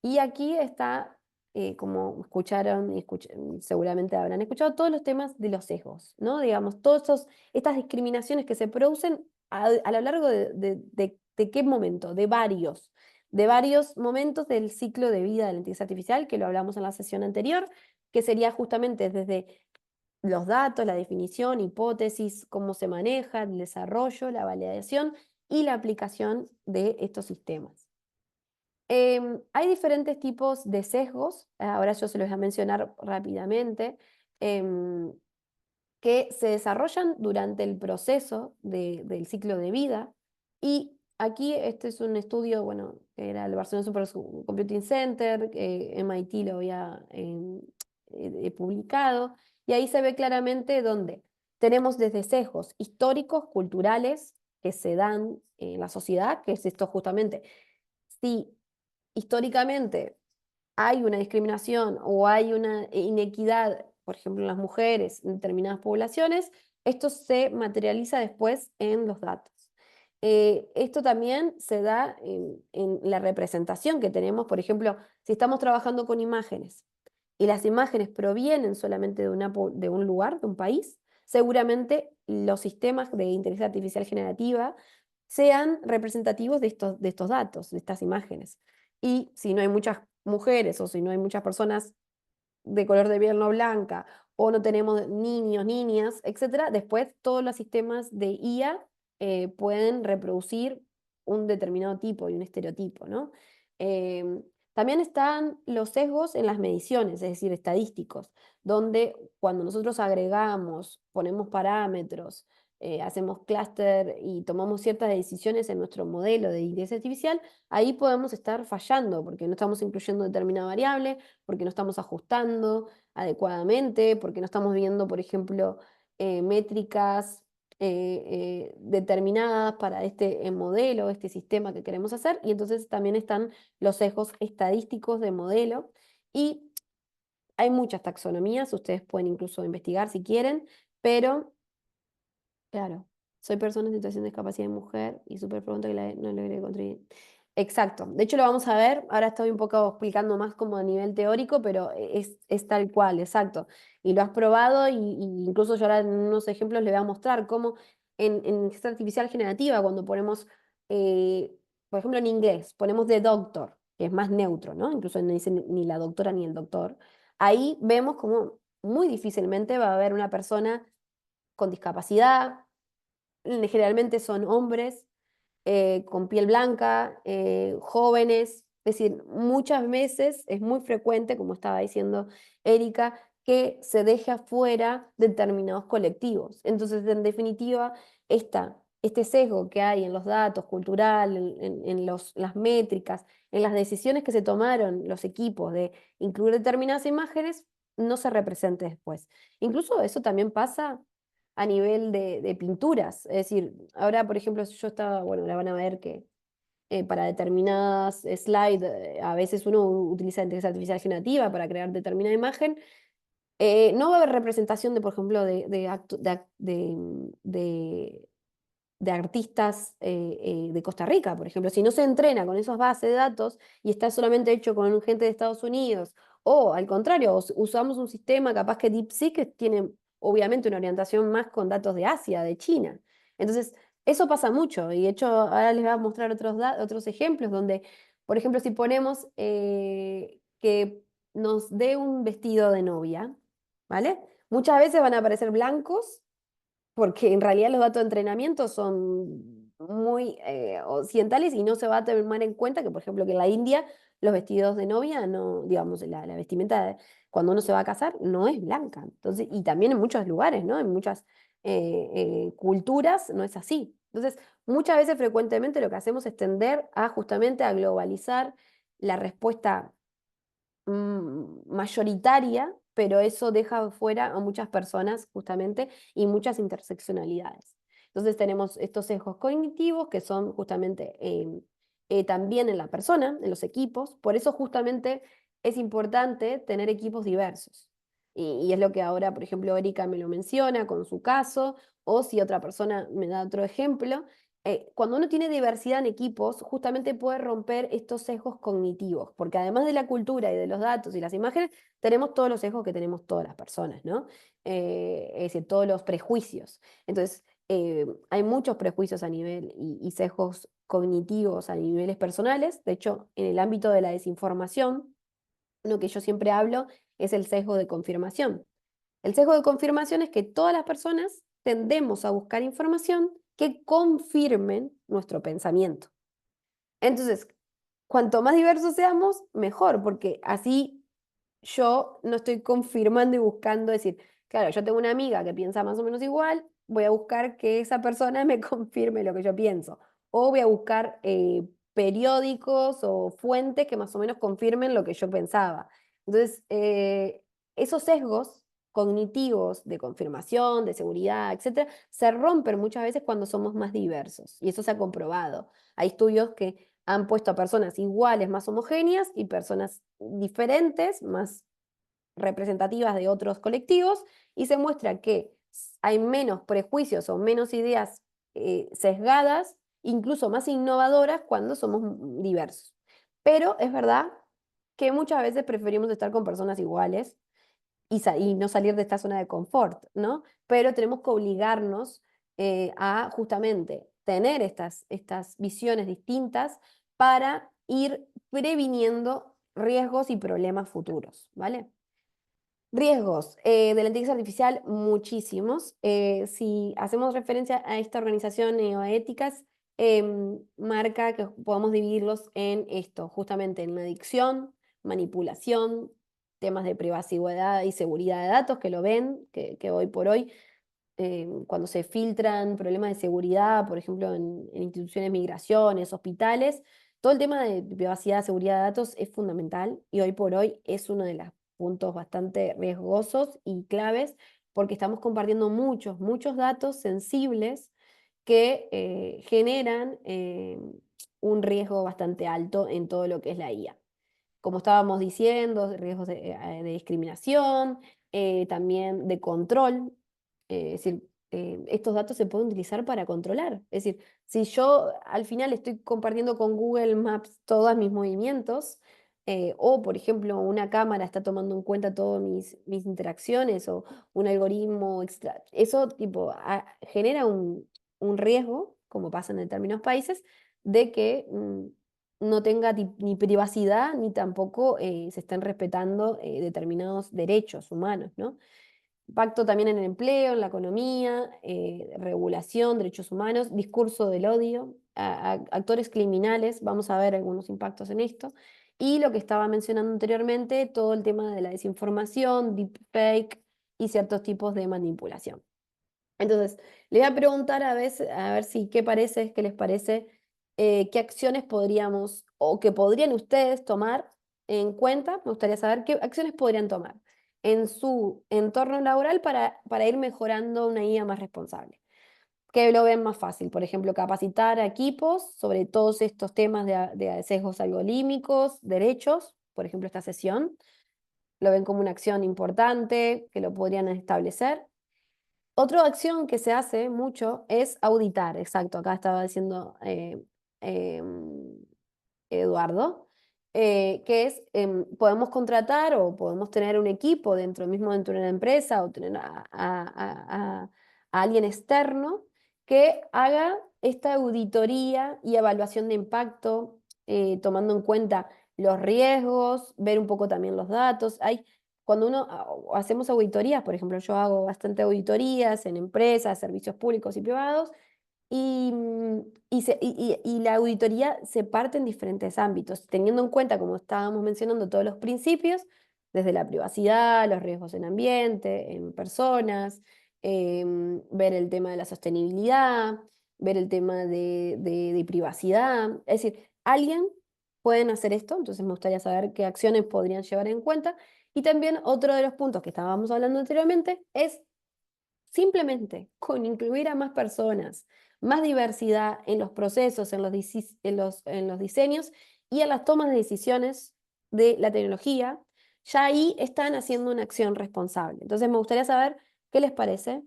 y aquí está, como escucharon y seguramente habrán escuchado, todos los temas de los sesgos, ¿no? Digamos, todas estas discriminaciones que se producen a lo largo de qué momento, de varios momentos del ciclo de vida de la inteligencia artificial, que lo hablamos en la sesión anterior, que sería justamente desde los datos, la definición, hipótesis, cómo se maneja, el desarrollo, la validación y la aplicación de estos sistemas. Hay diferentes tipos de sesgos, ahora yo se los voy a mencionar rápidamente, em, que se desarrollan durante el proceso del ciclo de vida. Y aquí este es un estudio, bueno, que era el Barcelona Supercomputing Center, que MIT lo había publicado, y ahí se ve claramente dónde tenemos desde sesgos históricos, culturales, que se dan en la sociedad, que es esto justamente, si históricamente hay una discriminación o hay una inequidad, por ejemplo, en las mujeres, en determinadas poblaciones, esto se materializa después en los datos. Esto también se da en la representación que tenemos, por ejemplo, si estamos trabajando con imágenes y las imágenes provienen solamente de un lugar, de un país, seguramente los sistemas de inteligencia artificial generativa sean representativos de estos datos, de estas imágenes. Y si no hay muchas mujeres o si no hay muchas personas de color de piel no blanca o no tenemos niños, niñas, etcétera, después todos los sistemas de IA pueden reproducir un determinado tipo y un estereotipo, ¿no? Em, También están los sesgos en las mediciones, es decir, estadísticos, donde cuando nosotros agregamos, ponemos parámetros, hacemos clúster y tomamos ciertas decisiones en nuestro modelo de inteligencia artificial, ahí podemos estar fallando porque no estamos incluyendo determinada variable, porque no estamos ajustando adecuadamente, porque no estamos viendo, por ejemplo, métricas determinadas para este modelo, este sistema que queremos hacer, y entonces también están los sesgos estadísticos de modelo, y hay muchas taxonomías, ustedes pueden incluso investigar si quieren, pero claro, soy persona en situación de discapacidad y mujer y súper pronto que no logré construir. Exacto, de hecho lo vamos a ver, ahora estoy un poco explicando más como a nivel teórico, pero es tal cual, exacto. Y lo has probado y incluso yo ahora en unos ejemplos le voy a mostrar cómo en inteligencia artificial generativa, cuando ponemos, por ejemplo en inglés, ponemos the doctor, que es más neutro, ¿no? Incluso no dice ni la doctora ni el doctor, ahí vemos como muy difícilmente va a haber una persona con discapacidad, generalmente son hombres, con piel blanca, jóvenes, es decir, muchas veces es muy frecuente, como estaba diciendo Erika, que se deje afuera determinados colectivos. Entonces, en definitiva, este sesgo que hay en los datos cultural, en las métricas, en las decisiones que se tomaron los equipos de incluir determinadas imágenes, no se represente después. Incluso eso también pasa a nivel de pinturas. Es decir, ahora, por ejemplo, si yo estaba, bueno, la van a ver que para determinadas slides, a veces uno utiliza inteligencia artificial generativa para crear determinada imagen. No va a haber representación de, por ejemplo, de artistas de Costa Rica, por ejemplo. Si no se entrena con esas bases de datos y está solamente hecho con gente de Estados Unidos, o al contrario, usamos un sistema capaz que DeepSeek que tiene obviamente una orientación más con datos de Asia, de China. Entonces, eso pasa mucho y de hecho ahora les voy a mostrar otros ejemplos donde, por ejemplo, si ponemos que nos dé un vestido de novia, ¿vale? Muchas veces van a aparecer blancos porque en realidad los datos de entrenamiento son muy occidentales y no se va a tomar en cuenta que, por ejemplo, que en la India los vestidos de novia, no, digamos, la vestimenta cuando uno se va a casar no es blanca. Entonces, y también en muchos lugares, ¿no? En muchas culturas no es así. Entonces, muchas veces, frecuentemente, lo que hacemos es tender a justamente a globalizar la respuesta mayoritaria, pero eso deja fuera a muchas personas justamente y muchas interseccionalidades. Entonces tenemos estos sesgos cognitivos que son justamente también en la persona, en los equipos, por eso justamente es importante tener equipos diversos. Y es lo que ahora, por ejemplo, Erika me lo menciona con su caso, o si otra persona me da otro ejemplo, cuando uno tiene diversidad en equipos, justamente puede romper estos sesgos cognitivos, porque además de la cultura y de los datos y las imágenes, tenemos todos los sesgos que tenemos todas las personas, ¿no? Es decir, todos los prejuicios. Entonces, hay muchos prejuicios a nivel y sesgos cognitivos a niveles personales. De hecho, en el ámbito de la desinformación, lo que yo siempre hablo es el sesgo de confirmación. El sesgo de confirmación es que todas las personas tendemos a buscar información que confirmen nuestro pensamiento. Entonces, cuanto más diversos seamos, mejor, porque así yo no estoy confirmando y buscando decir, claro, yo tengo una amiga que piensa más o menos igual, voy a buscar que esa persona me confirme lo que yo pienso. O voy a buscar periódicos o fuentes que más o menos confirmen lo que yo pensaba. Entonces, esos sesgos cognitivos de confirmación, de seguridad, etcétera, se rompen muchas veces cuando somos más diversos. Y eso se ha comprobado. Hay estudios que han puesto a personas iguales, más homogéneas, y personas diferentes, más representativas de otros colectivos, y se muestra que hay menos prejuicios o menos ideas sesgadas, incluso más innovadoras cuando somos diversos. Pero es verdad que muchas veces preferimos estar con personas iguales y no salir de esta zona de confort, ¿no? Pero tenemos que obligarnos a justamente tener estas visiones distintas para ir previniendo riesgos y problemas futuros, ¿vale? Riesgos de la inteligencia artificial, muchísimos. Si hacemos referencia a esta organización Neoéticas, marca que podemos dividirlos en esto, justamente en la adicción, manipulación, temas de privacidad y seguridad de datos, que lo ven, que hoy por hoy, cuando se filtran problemas de seguridad, por ejemplo, en instituciones de migraciones, hospitales, todo el tema de privacidad, seguridad de datos es fundamental y hoy por hoy es uno de los puntos bastante riesgosos y claves porque estamos compartiendo muchos datos sensibles que generan un riesgo bastante alto en todo lo que es la IA. Como estábamos diciendo, riesgos de discriminación, también de control. Es decir, estos datos se pueden utilizar para controlar. Es decir, si yo al final estoy compartiendo con Google Maps todos mis movimientos, o por ejemplo una cámara está tomando en cuenta todas mis interacciones o un algoritmo extra, eso tipo, genera un riesgo, como pasa en determinados países, de que no tenga ni privacidad ni tampoco se estén respetando determinados derechos humanos, ¿no? Impacto también en el empleo, en la economía, regulación, derechos humanos, discurso del odio, actores criminales, vamos a ver algunos impactos en esto. Y lo que estaba mencionando anteriormente, todo el tema de la desinformación, deepfake y ciertos tipos de manipulación. Entonces, le voy a preguntar a ver si qué les parece, qué acciones podríamos o que podrían ustedes tomar en cuenta. Me gustaría saber qué acciones podrían tomar en su entorno laboral para ir mejorando una IA más responsable. Que lo ven más fácil, por ejemplo, capacitar a equipos sobre todos estos temas de sesgos algorítmicos, derechos, por ejemplo, esta sesión, lo ven como una acción importante que lo podrían establecer. Otra acción que se hace mucho es auditar, exacto, acá estaba diciendo em, Eduardo, que es, podemos contratar o podemos tener un equipo dentro de una empresa o tener a alguien externo que haga esta auditoría y evaluación de impacto, tomando en cuenta los riesgos, ver un poco también los datos. Cuando hacemos auditorías, por ejemplo, yo hago bastante auditorías en empresas, servicios públicos y privados, y la auditoría se parte en diferentes ámbitos, teniendo en cuenta, como estábamos mencionando, todos los principios, desde la privacidad, los riesgos en ambiente, en personas, ver el tema de la sostenibilidad, ver el tema de privacidad. Es decir, alguien pueden hacer esto, entonces me gustaría saber qué acciones podrían llevar en cuenta. Y también otro de los puntos que estábamos hablando anteriormente es simplemente con incluir a más personas, más diversidad en los procesos, en los diseños y en las tomas de decisiones de la tecnología, ya ahí están haciendo una acción responsable. Entonces me gustaría saber qué les parece.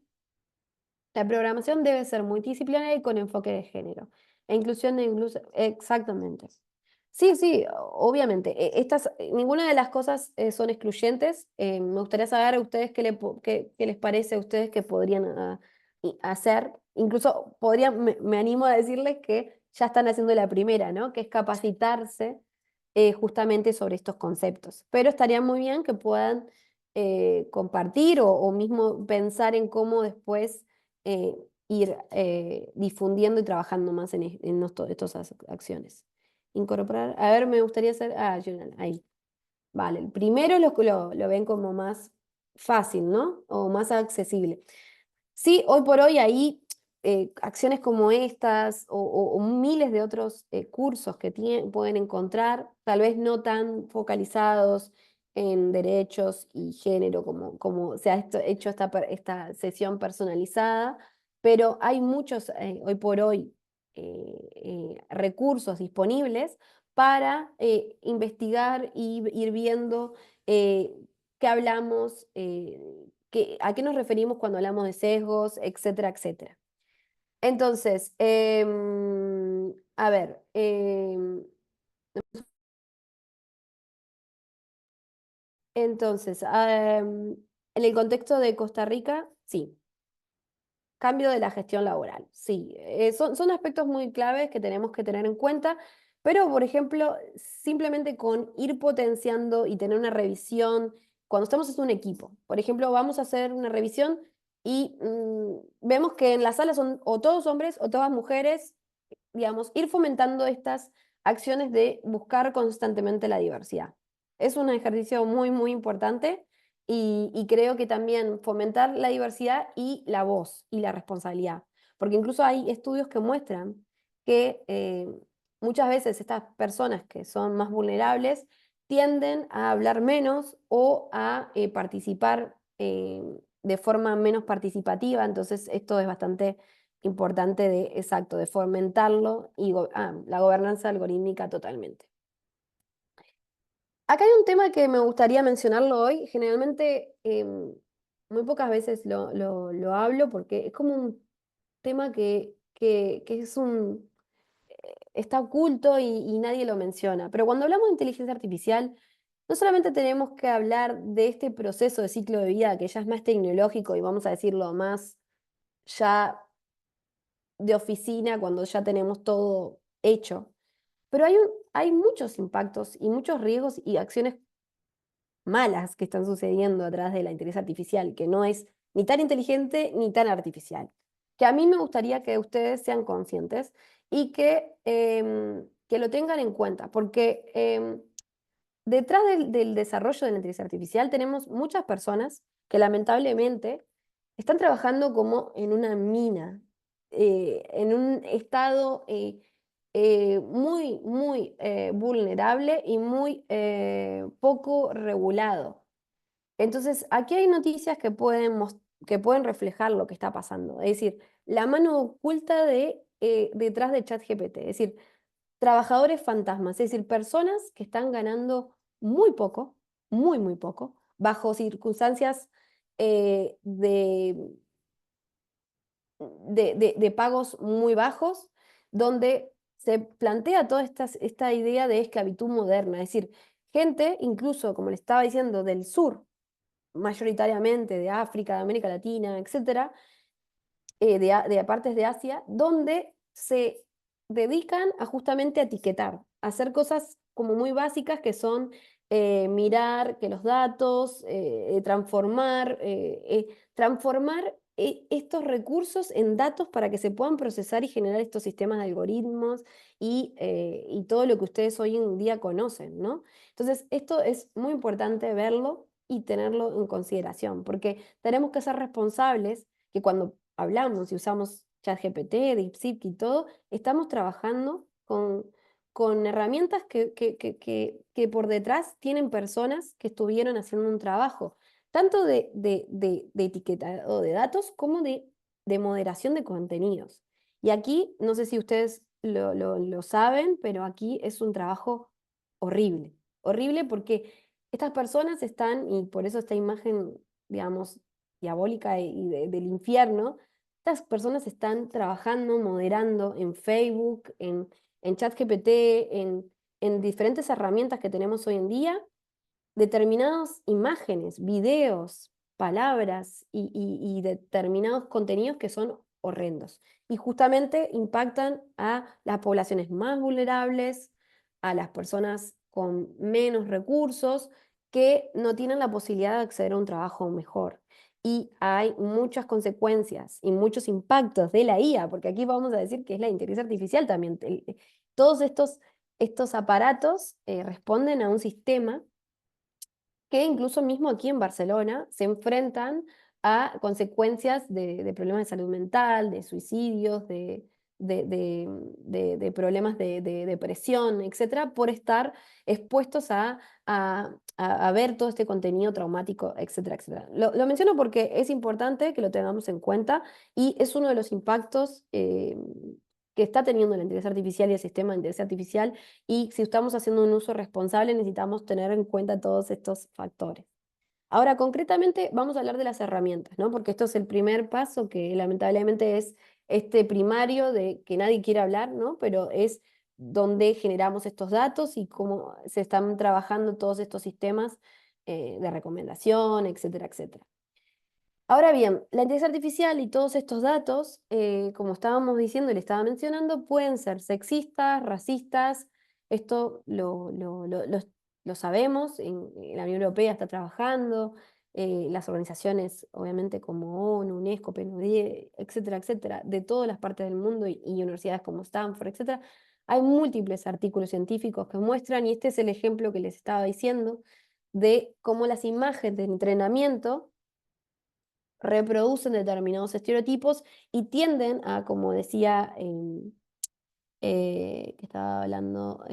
La programación debe ser multidisciplinaria y con enfoque de género. E inclusión de exactamente. Sí, sí, obviamente. Ninguna de las cosas son excluyentes. Me gustaría saber a ustedes qué les parece a ustedes que podrían hacer. Incluso me animo a decirles que ya están haciendo la primera, ¿no? Que es capacitarse justamente sobre estos conceptos. Pero estaría muy bien que puedan compartir o mismo pensar en cómo después ir difundiendo y trabajando más en estas acciones. Incorporar, a ver, me gustaría hacer, ahí, vale, el primero lo ven como más fácil, ¿no? O más accesible. Sí, hoy por hoy hay acciones como estas o miles de otros cursos que pueden encontrar, tal vez no tan focalizados en derechos y género como se ha hecho esta sesión personalizada, pero hay muchos hoy por hoy recursos disponibles para investigar y ir viendo qué hablamos, a qué nos referimos cuando hablamos de sesgos, etcétera, etcétera. Entonces, a ver, entonces, en el contexto de Costa Rica, sí, cambio de la gestión laboral, sí, son aspectos muy claves que tenemos que tener en cuenta, pero por ejemplo, simplemente con ir potenciando y tener una revisión, cuando estamos en un equipo, por ejemplo, vamos a hacer una revisión y vemos que en la sala son o todos hombres o todas mujeres, digamos, ir fomentando estas acciones de buscar constantemente la diversidad. Es un ejercicio muy, muy importante y creo que también fomentar la diversidad y la voz y la responsabilidad, porque incluso hay estudios que muestran que muchas veces estas personas que son más vulnerables tienden a hablar menos o a participar de forma menos participativa, entonces esto es bastante importante exacto, de fomentarlo y la gobernanza algorítmica totalmente. Acá hay un tema que me gustaría mencionarlo hoy. Generalmente, muy pocas veces lo hablo porque es como un tema que está oculto y nadie lo menciona. Pero cuando hablamos de inteligencia artificial, no solamente tenemos que hablar de este proceso de ciclo de vida que ya es más tecnológico y vamos a decirlo más ya de oficina cuando ya tenemos todo hecho. Pero hay muchos impactos y muchos riesgos y acciones malas que están sucediendo atrás de la inteligencia artificial, que no es ni tan inteligente ni tan artificial. Que a mí me gustaría que ustedes sean conscientes y que lo tengan en cuenta, porque detrás del desarrollo de la inteligencia artificial tenemos muchas personas que lamentablemente están trabajando como en una mina, en un estado muy, muy vulnerable y muy poco regulado. Entonces, aquí hay noticias que pueden reflejar lo que está pasando. Es decir, la mano oculta detrás de ChatGPT. Es decir, trabajadores fantasmas. Es decir, personas que están ganando muy poco, muy, muy poco, bajo circunstancias de de pagos muy bajos, donde se plantea toda esta idea de esclavitud moderna. Es decir, gente, incluso, como le estaba diciendo, del sur, mayoritariamente de África, de América Latina, etcétera, de partes de Asia, donde se dedican a justamente a etiquetar, a hacer cosas como muy básicas que son mirar que los datos, transformar estos recursos en datos para que se puedan procesar y generar estos sistemas de algoritmos y todo lo que ustedes hoy en día conocen, ¿no? Entonces, esto es muy importante verlo y tenerlo en consideración, porque tenemos que ser responsables que cuando hablamos y usamos ChatGPT, DeepSeek y todo, estamos trabajando con herramientas que por detrás tienen personas que estuvieron haciendo un trabajo, tanto de etiquetado de datos como de moderación de contenidos. Y aquí, no sé si ustedes lo saben, pero aquí es un trabajo horrible, horrible porque estas personas están, y por eso esta imagen, digamos, diabólica del infierno, estas personas están trabajando, moderando en Facebook, en ChatGPT, en diferentes herramientas que tenemos hoy en día, determinadas imágenes, videos, palabras y determinados contenidos que son horrendos. Y justamente impactan a las poblaciones más vulnerables, a las personas con menos recursos, que no tienen la posibilidad de acceder a un trabajo mejor. Y hay muchas consecuencias y muchos impactos de la IA, porque aquí vamos a decir que es la inteligencia artificial también. Todos estos aparatos responden a un sistema que incluso mismo aquí en Barcelona se enfrentan a consecuencias de problemas de salud mental, de suicidios, de problemas de depresión, etcétera, por estar expuestos a ver todo este contenido traumático, etcétera, etcétera. Lo menciono porque es importante que lo tengamos en cuenta y es uno de los impactos que está teniendo la inteligencia artificial y el sistema de inteligencia artificial, y si estamos haciendo un uso responsable necesitamos tener en cuenta todos estos factores. Ahora, concretamente, vamos a hablar de las herramientas, ¿no? Porque esto es el primer paso que lamentablemente es este primario de que nadie quiere hablar, ¿no? Pero es donde generamos estos datos y cómo se están trabajando todos estos sistemas de recomendación, etcétera, etcétera. Ahora bien, la inteligencia artificial y todos estos datos, como estábamos diciendo y le estaba mencionando, pueden ser sexistas, racistas. Esto lo sabemos, en la Unión Europea está trabajando, las organizaciones, obviamente, como ONU, UNESCO, PNUD, etcétera, etcétera, de todas las partes del mundo y universidades como Stanford, etcétera. Hay múltiples artículos científicos que muestran, y este es el ejemplo que les estaba diciendo, de cómo las imágenes de entrenamiento reproducen determinados estereotipos y tienden a, como decía, que estaba hablando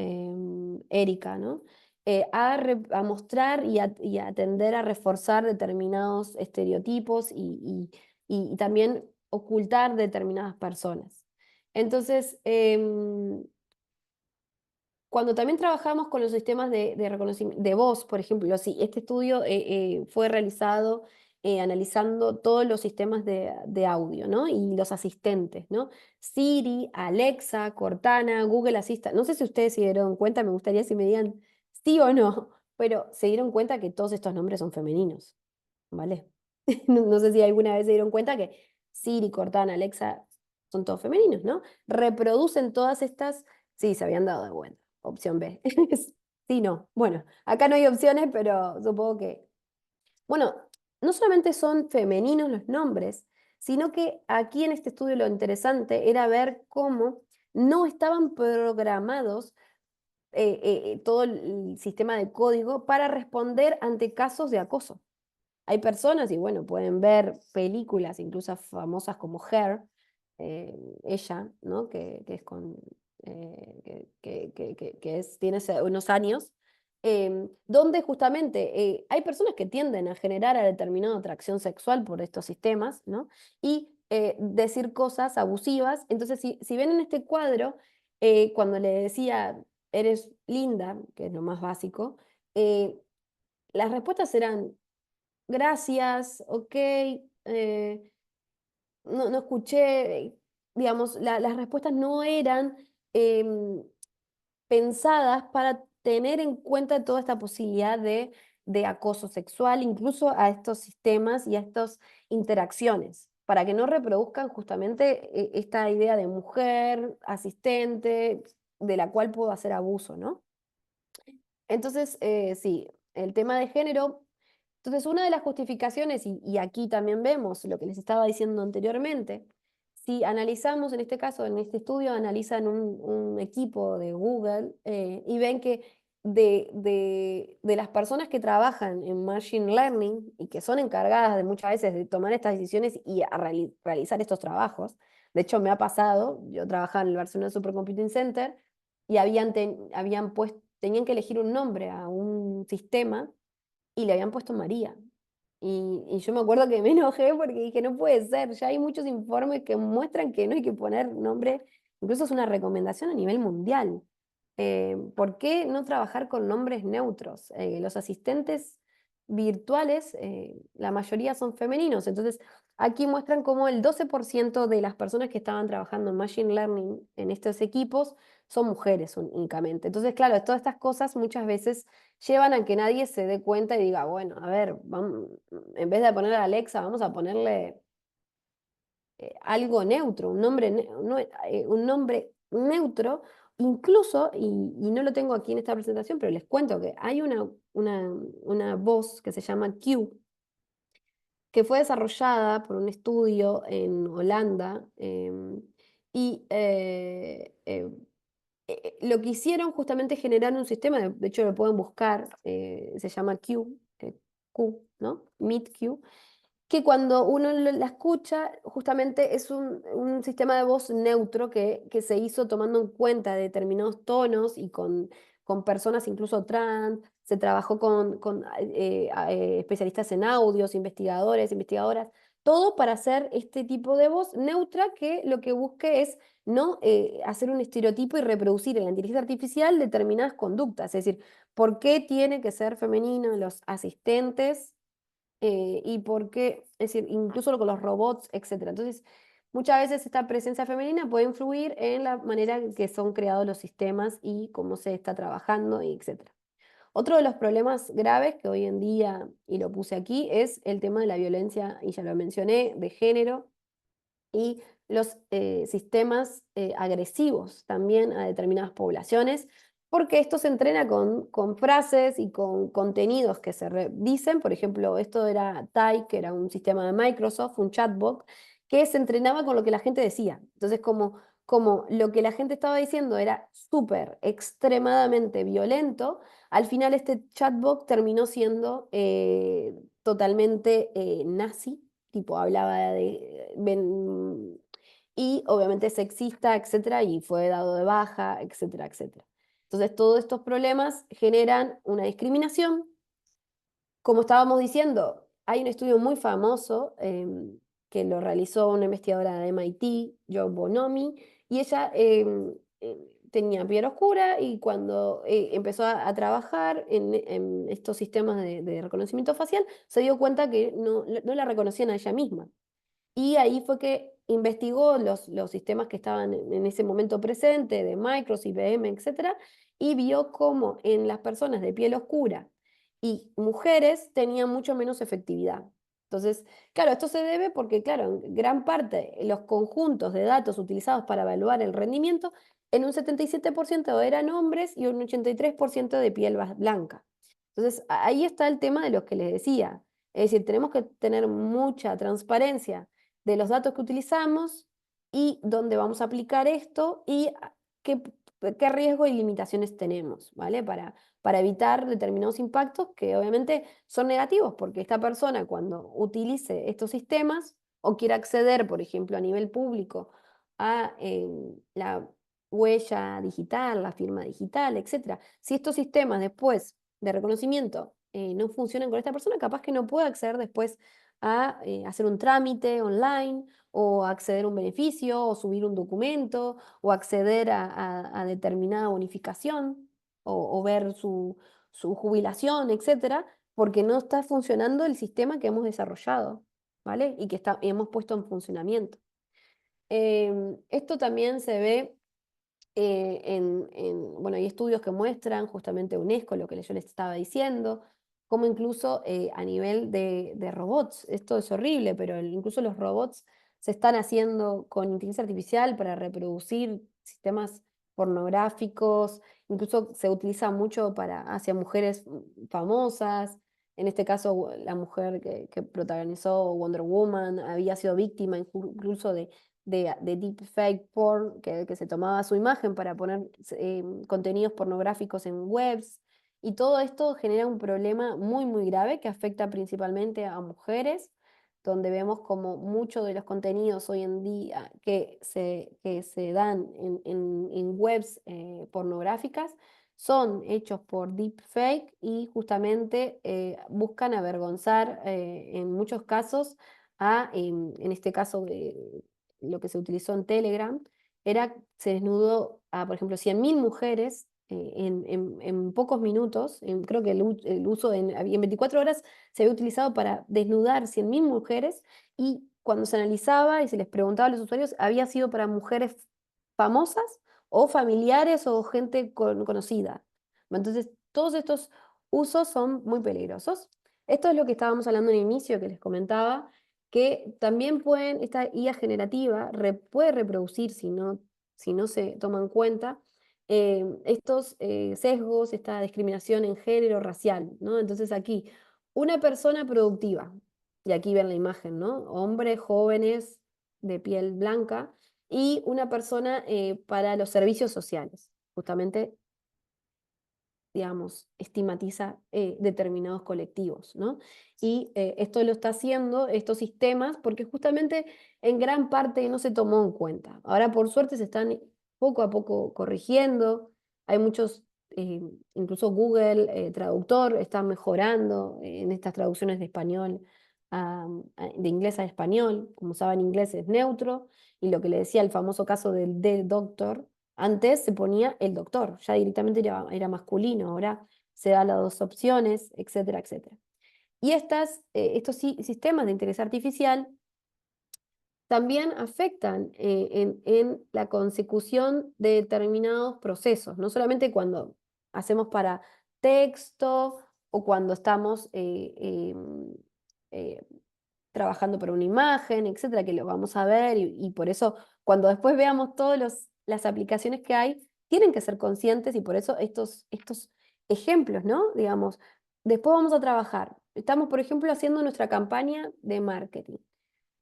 Erika, ¿no? A mostrar y a tender a reforzar determinados estereotipos y también ocultar determinadas personas. Entonces, cuando también trabajamos con los sistemas de reconocimiento de voz, por ejemplo, sí, este estudio fue realizado analizando todos los sistemas de audio, ¿no? Y los asistentes, ¿no? Siri, Alexa, Cortana, Google Assistant. No sé si ustedes se dieron cuenta, me gustaría si me digan sí o no, pero se dieron cuenta que todos estos nombres son femeninos, ¿vale? No sé si alguna vez se dieron cuenta que Siri, Cortana, Alexa son todos femeninos, ¿no? Reproducen todas estas, sí, se habían dado de cuenta. opción B. Sí, no. Bueno, acá no hay opciones, pero supongo que... Bueno, no solamente son femeninos los nombres, sino que aquí en este estudio lo interesante era ver cómo no estaban programados todo el sistema de código para responder ante casos de acoso. Hay personas, y bueno, pueden ver películas, incluso famosas como Her, ella, ¿no? Que es con, que es, tiene unos años, donde justamente hay personas que tienden a generar a determinada atracción sexual por estos sistemas, ¿no? Y decir cosas abusivas. Entonces, si ven en este cuadro, cuando le decía, eres linda, que es lo más básico, las respuestas eran gracias, ok, no escuché, digamos, las respuestas no eran em, pensadas para tener en cuenta toda esta posibilidad de acoso sexual, incluso a estos sistemas y a estas interacciones, para que no reproduzcan justamente esta idea de mujer, asistente, de la cual puedo hacer abuso, ¿no? Entonces, sí, el tema de género. Entonces, una de las justificaciones, y aquí también vemos lo que les estaba diciendo anteriormente, si analizamos, en este caso, en este estudio, analizan un equipo de Google y ven que de las personas que trabajan en Machine Learning y que son encargadas de muchas veces de tomar estas decisiones y a realizar estos trabajos, de hecho me ha pasado, yo trabajaba en el Barcelona Supercomputing Center y tenían que elegir un nombre a un sistema y le habían puesto María. Y yo me acuerdo que me enojé porque dije, no puede ser, ya hay muchos informes que muestran que no hay que poner nombre, incluso es una recomendación a nivel mundial. ¿Por qué no trabajar con nombres neutros? Los asistentes virtuales, la mayoría son femeninos, entonces aquí muestran cómo el 12% de las personas que estaban trabajando en Machine Learning en estos equipos son mujeres únicamente. Entonces, claro, todas estas cosas muchas veces llevan a que nadie se dé cuenta y diga, bueno, a ver, vamos, en vez de ponerle a Alexa, vamos a ponerle algo neutro, un nombre neutro, incluso, y no lo tengo aquí en esta presentación, pero les cuento que hay una voz que se llama Q, que fue desarrollada por un estudio en Holanda, y lo que hicieron justamente generar un sistema, de hecho lo pueden buscar, se llama Q, Q, ¿no? Meet Q, que cuando uno la escucha, justamente es un sistema de voz neutro que se hizo tomando en cuenta determinados tonos y con personas incluso trans, se trabajó con especialistas en audios, investigadores, investigadoras, todo para hacer este tipo de voz neutra que lo que busque es no hacer un estereotipo y reproducir en la inteligencia artificial determinadas conductas, es decir, ¿por qué tiene que ser femenino los asistentes? Y por qué, es decir, incluso con los robots, etcétera. Entonces, muchas veces esta presencia femenina puede influir en la manera en que son creados los sistemas y cómo se está trabajando, y etcétera. Otro de los problemas graves que hoy en día, y lo puse aquí, es el tema de la violencia, y ya lo mencioné, de género y los sistemas agresivos también a determinadas poblaciones, porque esto se entrena con frases y con contenidos que dicen, por ejemplo, esto era Tai, que era un sistema de Microsoft, un chatbot, que se entrenaba con lo que la gente decía. Entonces, como lo que la gente estaba diciendo era súper, extremadamente violento, al final este chatbot terminó siendo totalmente nazi, tipo hablaba y obviamente sexista, etcétera, y fue dado de baja, etcétera, etcétera. Entonces, todos estos problemas generan una discriminación. Como estábamos diciendo, hay un estudio muy famoso que lo realizó una investigadora de MIT, Jo Bonomi, y ella tenía piel oscura y cuando empezó a trabajar en estos sistemas de reconocimiento facial, se dio cuenta que no la reconocían a ella misma. Y ahí fue que investigó los sistemas que estaban en ese momento presente, de Microsoft, IBM, etcétera, y vio cómo en las personas de piel oscura y mujeres tenían mucho menos efectividad. Entonces, claro, esto se debe porque, claro, en gran parte los conjuntos de datos utilizados para evaluar el rendimiento, en un 77% eran hombres y un 83% de piel blanca. Entonces, ahí está el tema de los que les decía. Es decir, tenemos que tener mucha transparencia de los datos que utilizamos y dónde vamos a aplicar esto y qué, qué riesgos y limitaciones tenemos, ¿vale? Para evitar determinados impactos que obviamente son negativos, porque esta persona cuando utilice estos sistemas o quiera acceder, por ejemplo, a nivel público a la huella digital, la firma digital, etcétera, si estos sistemas después de reconocimiento no funcionan con esta persona, capaz que no pueda acceder después a hacer un trámite online o acceder a un beneficio o subir un documento o acceder a determinada bonificación o ver su jubilación, etcétera, porque no está funcionando el sistema que hemos desarrollado, ¿vale? Y que hemos puesto en funcionamiento. Esto también se ve bueno, hay estudios que muestran justamente UNESCO, lo que yo les estaba diciendo, como incluso a nivel de robots, esto es horrible, pero incluso los robots se están haciendo con inteligencia artificial para reproducir sistemas pornográficos, incluso se utiliza mucho hacia mujeres famosas. En este caso, la mujer que protagonizó Wonder Woman había sido víctima incluso de deepfake porn, que se tomaba su imagen para poner contenidos pornográficos en webs. Y todo esto genera un problema muy, muy grave que afecta principalmente a mujeres, donde vemos como muchos de los contenidos hoy en día que se dan en webs pornográficas son hechos por deepfake y justamente buscan avergonzar en muchos casos en este caso, lo que se utilizó en Telegram, se desnudó a, por ejemplo, 100.000 mujeres en pocos minutos. Creo que el uso en 24 horas se había utilizado para desnudar 100.000 mujeres y cuando se analizaba y se les preguntaba a los usuarios, había sido para mujeres famosas o familiares o gente conocida. Entonces, todos estos usos son muy peligrosos. Esto es lo que estábamos hablando en el inicio, que les comentaba, que también esta IA generativa puede reproducir, si no se toma en cuenta, estos sesgos, esta discriminación en género, racial, ¿no? Entonces aquí, una persona productiva, y aquí ven la imagen, ¿no? Hombres jóvenes de piel blanca, y una persona para los servicios sociales, justamente digamos, estigmatiza determinados colectivos, ¿no? Y esto lo está haciendo estos sistemas porque justamente en gran parte no se tomó en cuenta. Ahora, por suerte, se están poco a poco corrigiendo. Hay muchos, incluso Google Traductor está mejorando en estas traducciones de español, de inglés a español. Como saben, inglés es neutro. Y lo que le decía el famoso caso del doctor, antes se ponía el doctor, ya directamente era masculino, ahora se da las dos opciones, etcétera, etcétera. Y estos sistemas de inteligencia artificial también afectan en la consecución de determinados procesos, no solamente cuando hacemos para texto o cuando estamos eh, trabajando para una imagen, etcétera, que lo vamos a ver y por eso cuando después veamos todas las aplicaciones que hay, tienen que ser conscientes y por eso estos ejemplos, ¿no? Digamos, después vamos a trabajar. Estamos, por ejemplo, haciendo nuestra campaña de marketing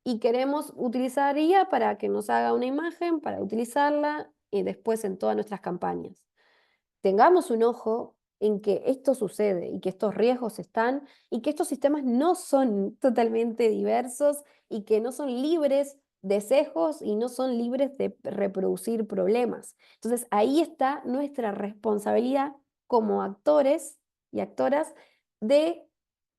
y queremos utilizar IA para que nos haga una imagen, para utilizarla y después en todas nuestras campañas. Tengamos un ojo en que esto sucede y que estos riesgos están y que estos sistemas no son totalmente diversos y que no son libres de sesgos y no son libres de reproducir problemas. Entonces ahí está nuestra responsabilidad como actores y actoras de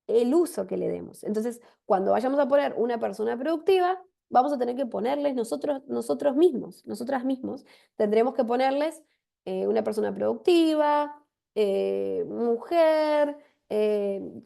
el uso que le demos. Entonces, cuando vayamos a poner una persona productiva, vamos a tener que ponerles nosotros mismos, nosotras mismos, tendremos que ponerles una persona productiva, mujer,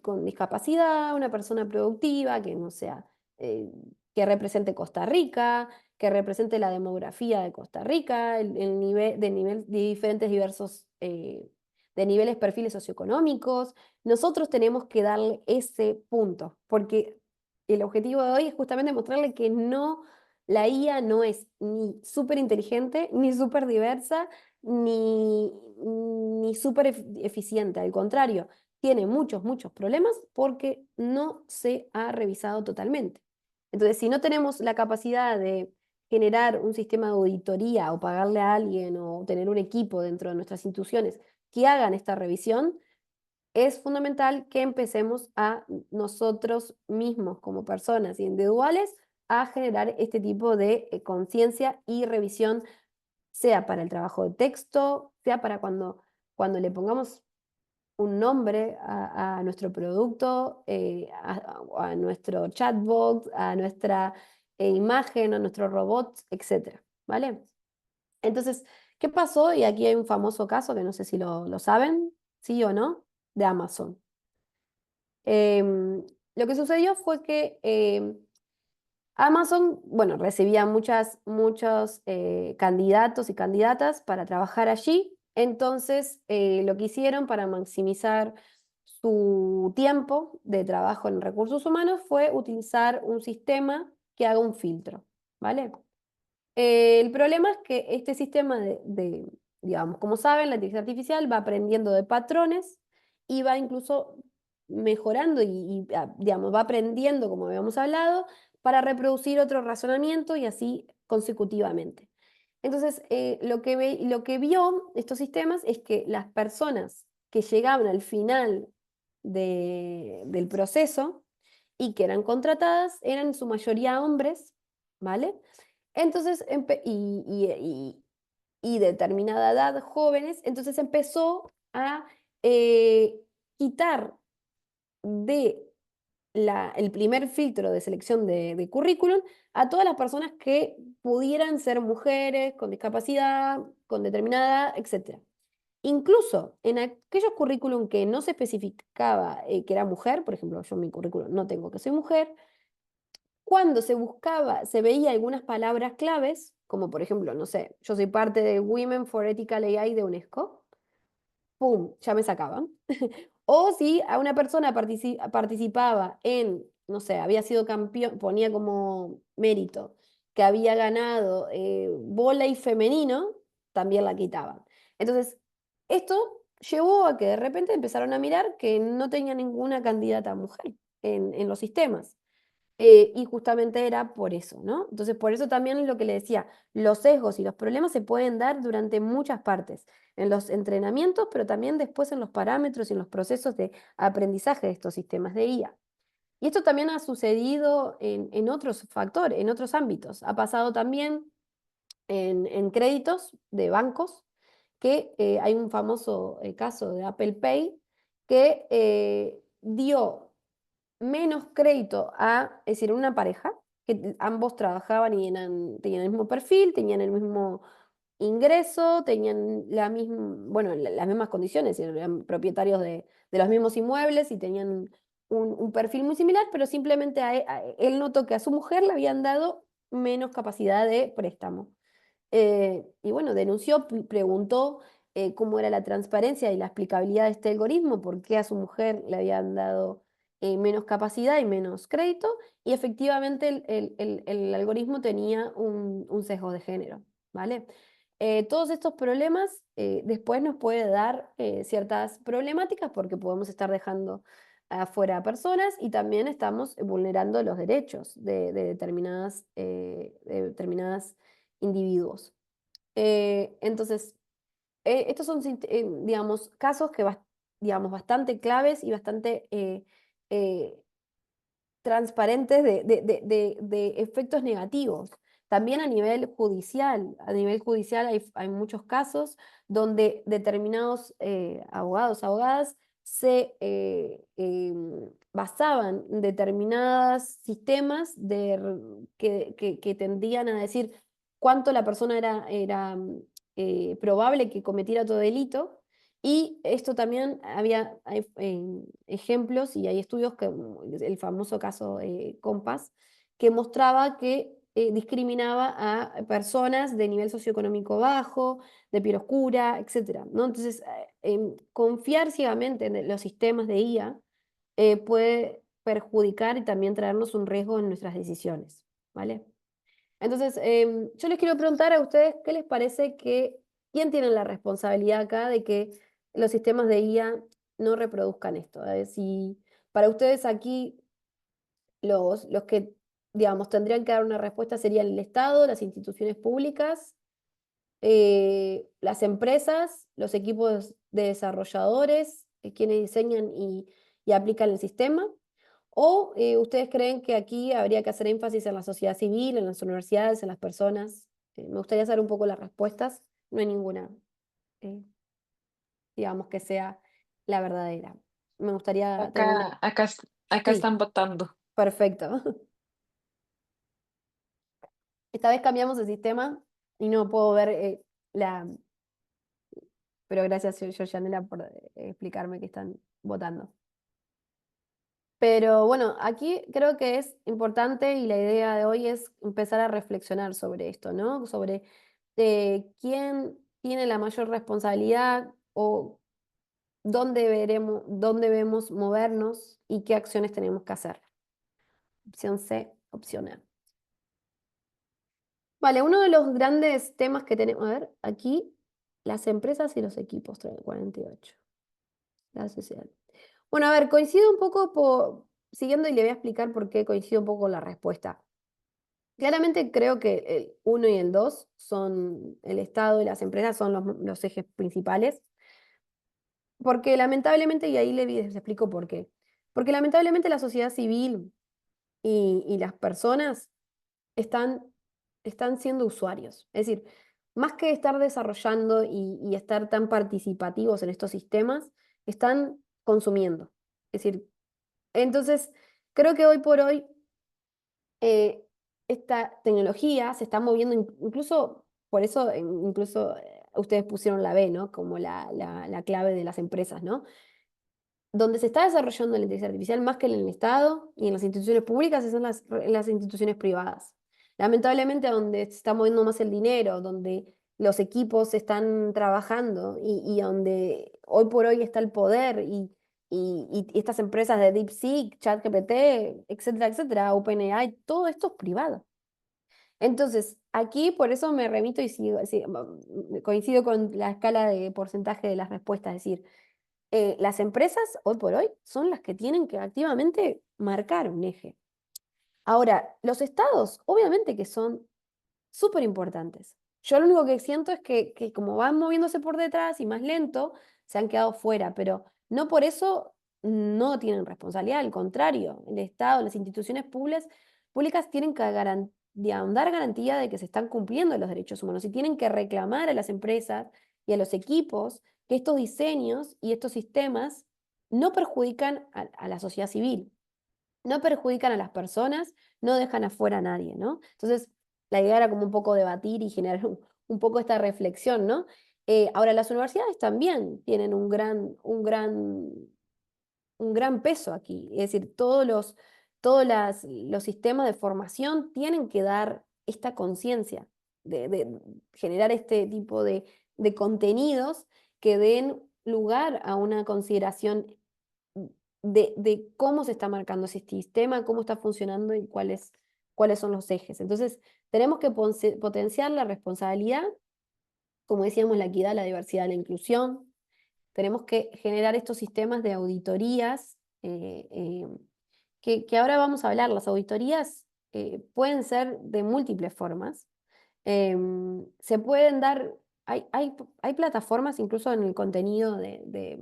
con discapacidad, una persona productiva que no sea, eh, que represente Costa Rica, que represente la demografía de Costa Rica, el nivel de diferentes diversos, de niveles, perfiles socioeconómicos. Nosotros tenemos que darle ese punto, porque el objetivo de hoy es justamente mostrarle que no, la IA no es ni súper inteligente, ni súper diversa, ni súper eficiente. Al contrario, tiene muchos, muchos problemas porque no se ha revisado totalmente. Entonces, si no tenemos la capacidad de generar un sistema de auditoría o pagarle a alguien o tener un equipo dentro de nuestras instituciones que hagan esta revisión, es fundamental que empecemos a nosotros mismos como personas individuales a generar este tipo de conciencia y revisión, sea para el trabajo de texto, sea para cuando le pongamos un nombre a nuestro producto, a nuestro chatbot, a nuestra imagen, a nuestro robot, etcétera, ¿vale? Entonces, ¿qué pasó? Y aquí hay un famoso caso que no sé si lo saben, sí o no, de Amazon. Lo que sucedió fue que Amazon, bueno, recibía muchos candidatos y candidatas para trabajar allí. Entonces, lo que hicieron para maximizar su tiempo de trabajo en recursos humanos fue utilizar un sistema que haga un filtro, ¿vale? El problema es que este sistema digamos, como saben, la inteligencia artificial va aprendiendo de patrones y va incluso mejorando digamos, va aprendiendo, como habíamos hablado, para reproducir otro razonamiento y así consecutivamente. Entonces, lo que vio estos sistemas es que las personas que llegaban al final del proceso y que eran contratadas eran en su mayoría hombres, ¿vale? Entonces, y determinada edad, jóvenes, entonces empezó a eh, quitar de el primer filtro de selección de currículum a todas las personas que pudieran ser mujeres, con discapacidad, con determinada edad, etc. Incluso en aquellos currículum que no se especificaba que era mujer, por ejemplo, yo en mi currículum no tengo que soy mujer, cuando se buscaba, se veía algunas palabras claves, como por ejemplo, no sé, yo soy parte de Women for Ethical AI de UNESCO, ¡pum!, ya me sacaban. O si a una persona participaba en, no sé, había sido campeón, ponía como mérito que había ganado vóley femenino, también la quitaban. Entonces, esto llevó a que de repente empezaron a mirar que no tenía ninguna candidata mujer en los sistemas. Y justamente era por eso, ¿no? Entonces, por eso también es lo que le decía, los sesgos y los problemas se pueden dar durante muchas partes, en los entrenamientos, pero también después en los parámetros y en los procesos de aprendizaje de estos sistemas de IA. Y esto también ha sucedido en otros factores, en otros ámbitos. Ha pasado también en créditos de bancos, que hay un famoso caso de Apple Pay que dio menos crédito a, es decir, una pareja, que ambos trabajaban y tenían el mismo perfil, tenían el mismo ingreso, tenían bueno, las mismas condiciones, eran propietarios de los mismos inmuebles y tenían un perfil muy similar, pero simplemente él notó que a su mujer le habían dado menos capacidad de préstamo. Y bueno, denunció, preguntó cómo era la transparencia y la explicabilidad de este algoritmo, por qué a su mujer le habían dado menos capacidad y menos crédito, y efectivamente el algoritmo tenía un sesgo de género, ¿vale? Todos estos problemas después nos puede dar ciertas problemáticas porque podemos estar dejando afuera a personas y también estamos vulnerando los derechos de determinadas individuos. Entonces, estos son, digamos, casos que, digamos, bastante claves y bastante eh, transparentes de efectos negativos. También a nivel judicial hay muchos casos donde determinados abogados, abogadas, se basaban en determinados sistemas que tendían a decir cuánto la persona era probable que cometiera otro delito, y esto también hay ejemplos y hay estudios, el famoso caso Compass, que mostraba que discriminaba a personas de nivel socioeconómico bajo, de piel oscura, etcétera, ¿no? Entonces, confiar ciegamente en los sistemas de IA puede perjudicar y también traernos un riesgo en nuestras decisiones, ¿vale? Entonces, yo les quiero preguntar a ustedes, ¿qué les parece quién tiene la responsabilidad acá de que los sistemas de IA no reproduzcan esto? Si para ustedes aquí los que, digamos, tendrían que dar una respuesta serían el Estado, las instituciones públicas, las empresas, los equipos de desarrolladores, quienes diseñan y aplican el sistema. ¿O ustedes creen que aquí habría que hacer énfasis en la sociedad civil, en las universidades, en las personas? Me gustaría saber un poco las respuestas. No hay ninguna, eh, digamos, que sea la verdadera. Me gustaría tener una... Acá Sí, están votando. perfecto. Esta vez cambiamos el sistema y no puedo ver la... Pero gracias, Georgianela, por explicarme que están votando. Pero bueno, aquí creo que es importante y la idea de hoy es empezar a reflexionar sobre esto, ¿no? Sobre quién tiene la mayor responsabilidad o dónde debemos movernos y qué acciones tenemos que hacer. Opción C, opción A. Vale, uno de los grandes temas que tenemos, a ver, aquí, las empresas y los equipos, 48, la sociedad. Bueno, a ver, coincido un poco siguiendo y le voy a explicar por qué coincido un poco con la respuesta. Claramente creo que el uno y el 2 son el Estado y las empresas son los ejes principales, porque lamentablemente, y ahí les explico por qué, porque lamentablemente la sociedad civil y las personas están, están siendo usuarios. Es decir, más que estar desarrollando y estar tan participativos en estos sistemas, están consumiendo. Es decir, entonces, creo que hoy por hoy esta tecnología se está moviendo, incluso, por eso, incluso ustedes pusieron la B, ¿no? Como la clave de las empresas, ¿no? Donde se está desarrollando la inteligencia artificial más que en el Estado y en las instituciones públicas, son en las instituciones privadas. Lamentablemente, donde se está moviendo más el dinero, donde los equipos están trabajando y donde hoy por hoy está el poder y estas empresas de DeepSeek, ChatGPT, etcétera, etcétera, OpenAI, todo esto es privado. Entonces, aquí por eso me remito y coincido con la escala de porcentaje de las respuestas, es decir, las empresas hoy por hoy son las que tienen que activamente marcar un eje. Ahora, los estados, obviamente que son súper importantes. Yo lo único que siento es que como van moviéndose por detrás y más lento, se han quedado fuera, pero no por eso no tienen responsabilidad, al contrario, el Estado, las instituciones públicas tienen que dar garantía de que se están cumpliendo los derechos humanos y tienen que reclamar a las empresas y a los equipos que estos diseños y estos sistemas no perjudican a la sociedad civil, no perjudican a las personas, no dejan afuera a nadie, ¿no? Entonces, la idea era como un poco debatir y generar un poco esta reflexión, ¿no? Ahora, las universidades también tienen un gran peso aquí, es decir, los sistemas de formación tienen que dar esta conciencia de generar este tipo de contenidos que den lugar a una consideración de cómo se está marcando ese sistema, cómo está funcionando y cuáles son los ejes. Entonces, tenemos que potenciar la responsabilidad, como decíamos, la equidad, la diversidad, la inclusión. Tenemos que generar estos sistemas de auditorías, que ahora vamos a hablar. Las auditorías pueden ser de múltiples formas. Se pueden dar, hay plataformas incluso en el contenido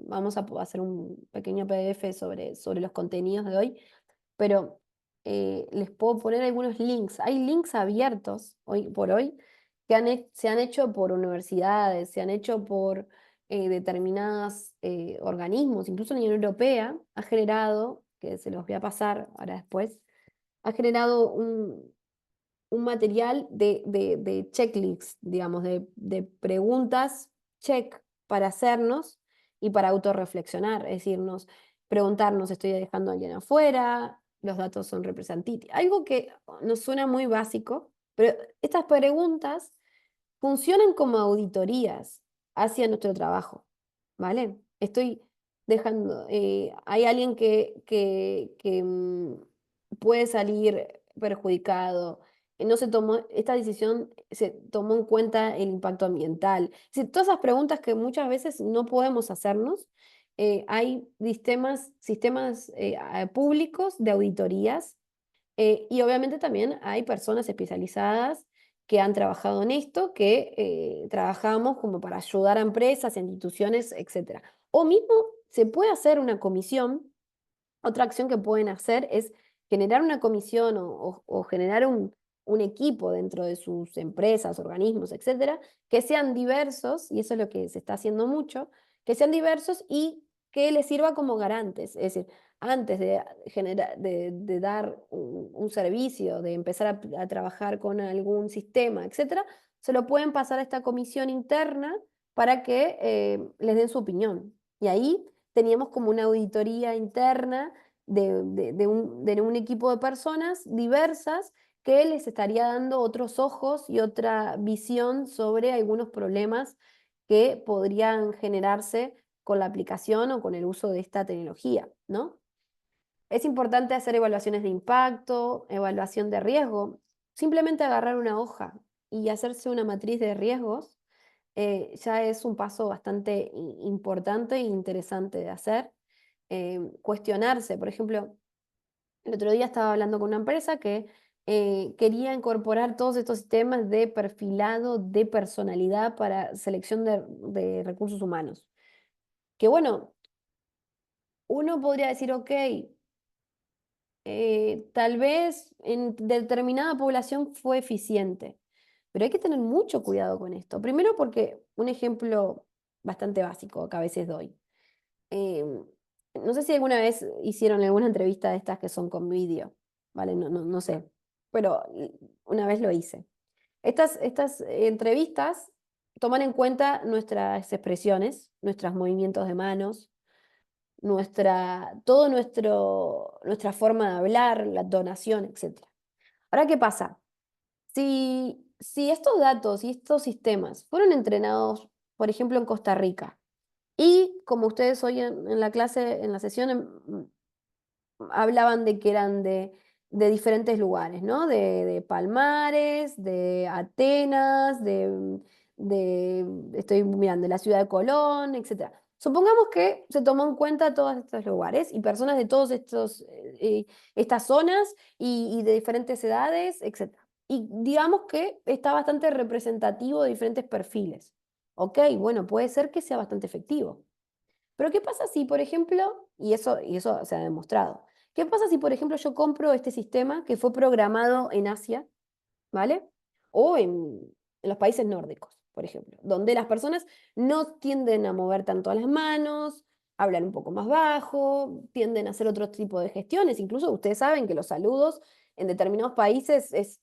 vamos a hacer un pequeño PDF sobre los contenidos de hoy, pero les puedo poner algunos links. Hay links abiertos hoy por hoy que se han hecho por universidades, se han hecho por determinados organismos, incluso la Unión Europea ha generado, que se los voy a pasar ahora después, ha generado un material de checklist, digamos, de preguntas check para hacernos y para autorreflexionar, es decir, preguntarnos, ¿estoy dejando a alguien afuera? Los datos son representativos. Algo que nos suena muy básico, pero estas preguntas funcionan como auditorías hacia nuestro trabajo, ¿vale? dejando, hay alguien que puede salir perjudicado. No se tomó, esta decisión se tomó en cuenta el impacto ambiental. Es decir, todas esas preguntas que muchas veces no podemos hacernos. Hay sistemas públicos de auditorías y obviamente también hay personas especializadas que han trabajado en esto, que trabajamos como para ayudar a empresas, instituciones, etcétera. O mismo se puede hacer una comisión. Otra acción que pueden hacer es generar una comisión o generar un equipo dentro de sus empresas, organismos, etcétera, que sean diversos, y eso es lo que se está haciendo mucho, que sean diversos y que les sirva como garantes. Es decir, antes de dar un servicio, de empezar a trabajar con algún sistema, etcétera, se lo pueden pasar a esta comisión interna para que les den su opinión. Y ahí teníamos como una auditoría interna de un equipo de personas diversas que les estaría dando otros ojos y otra visión sobre algunos problemas que podrían generarse con la aplicación o con el uso de esta tecnología, ¿no? Es importante hacer evaluaciones de impacto, evaluación de riesgo, simplemente agarrar una hoja y hacerse una matriz de riesgos ya es un paso bastante importante e interesante de hacer. Cuestionarse, por ejemplo, el otro día estaba hablando con una empresa que quería incorporar todos estos sistemas de perfilado de personalidad para selección de recursos humanos. Que bueno, uno podría decir, ok, tal vez en determinada población fue eficiente, pero hay que tener mucho cuidado con esto. Primero porque un ejemplo bastante básico que a veces doy. Em, no sé si alguna vez hicieron alguna entrevista de estas que son con vídeo, ¿vale? No sé, pero una vez lo hice. Estas entrevistas toman en cuenta nuestras expresiones, nuestros movimientos de manos, nuestra forma de hablar, la entonación, etcétera. Ahora, ¿qué pasa? Si estos datos y estos sistemas fueron entrenados, por ejemplo, en Costa Rica, y como ustedes hoy en la clase, en la sesión, hablaban de que eran de diferentes lugares, ¿no? De Palmares, de Atenas, estoy mirando, de la ciudad de Colón, etcétera. Supongamos que se tomó en cuenta todos estos lugares y personas de todas estas zonas y de diferentes edades, etcétera. Y digamos que está bastante representativo de diferentes perfiles. Ok, bueno, puede ser que sea bastante efectivo. Pero ¿qué pasa si, por ejemplo, y eso se ha demostrado, qué pasa si, por ejemplo, yo compro este sistema que fue programado en Asia, ¿vale? O en los países nórdicos, por ejemplo, donde las personas no tienden a mover tanto las manos, hablan un poco más bajo, tienden a hacer otro tipo de gestiones. Incluso ustedes saben que los saludos en determinados países es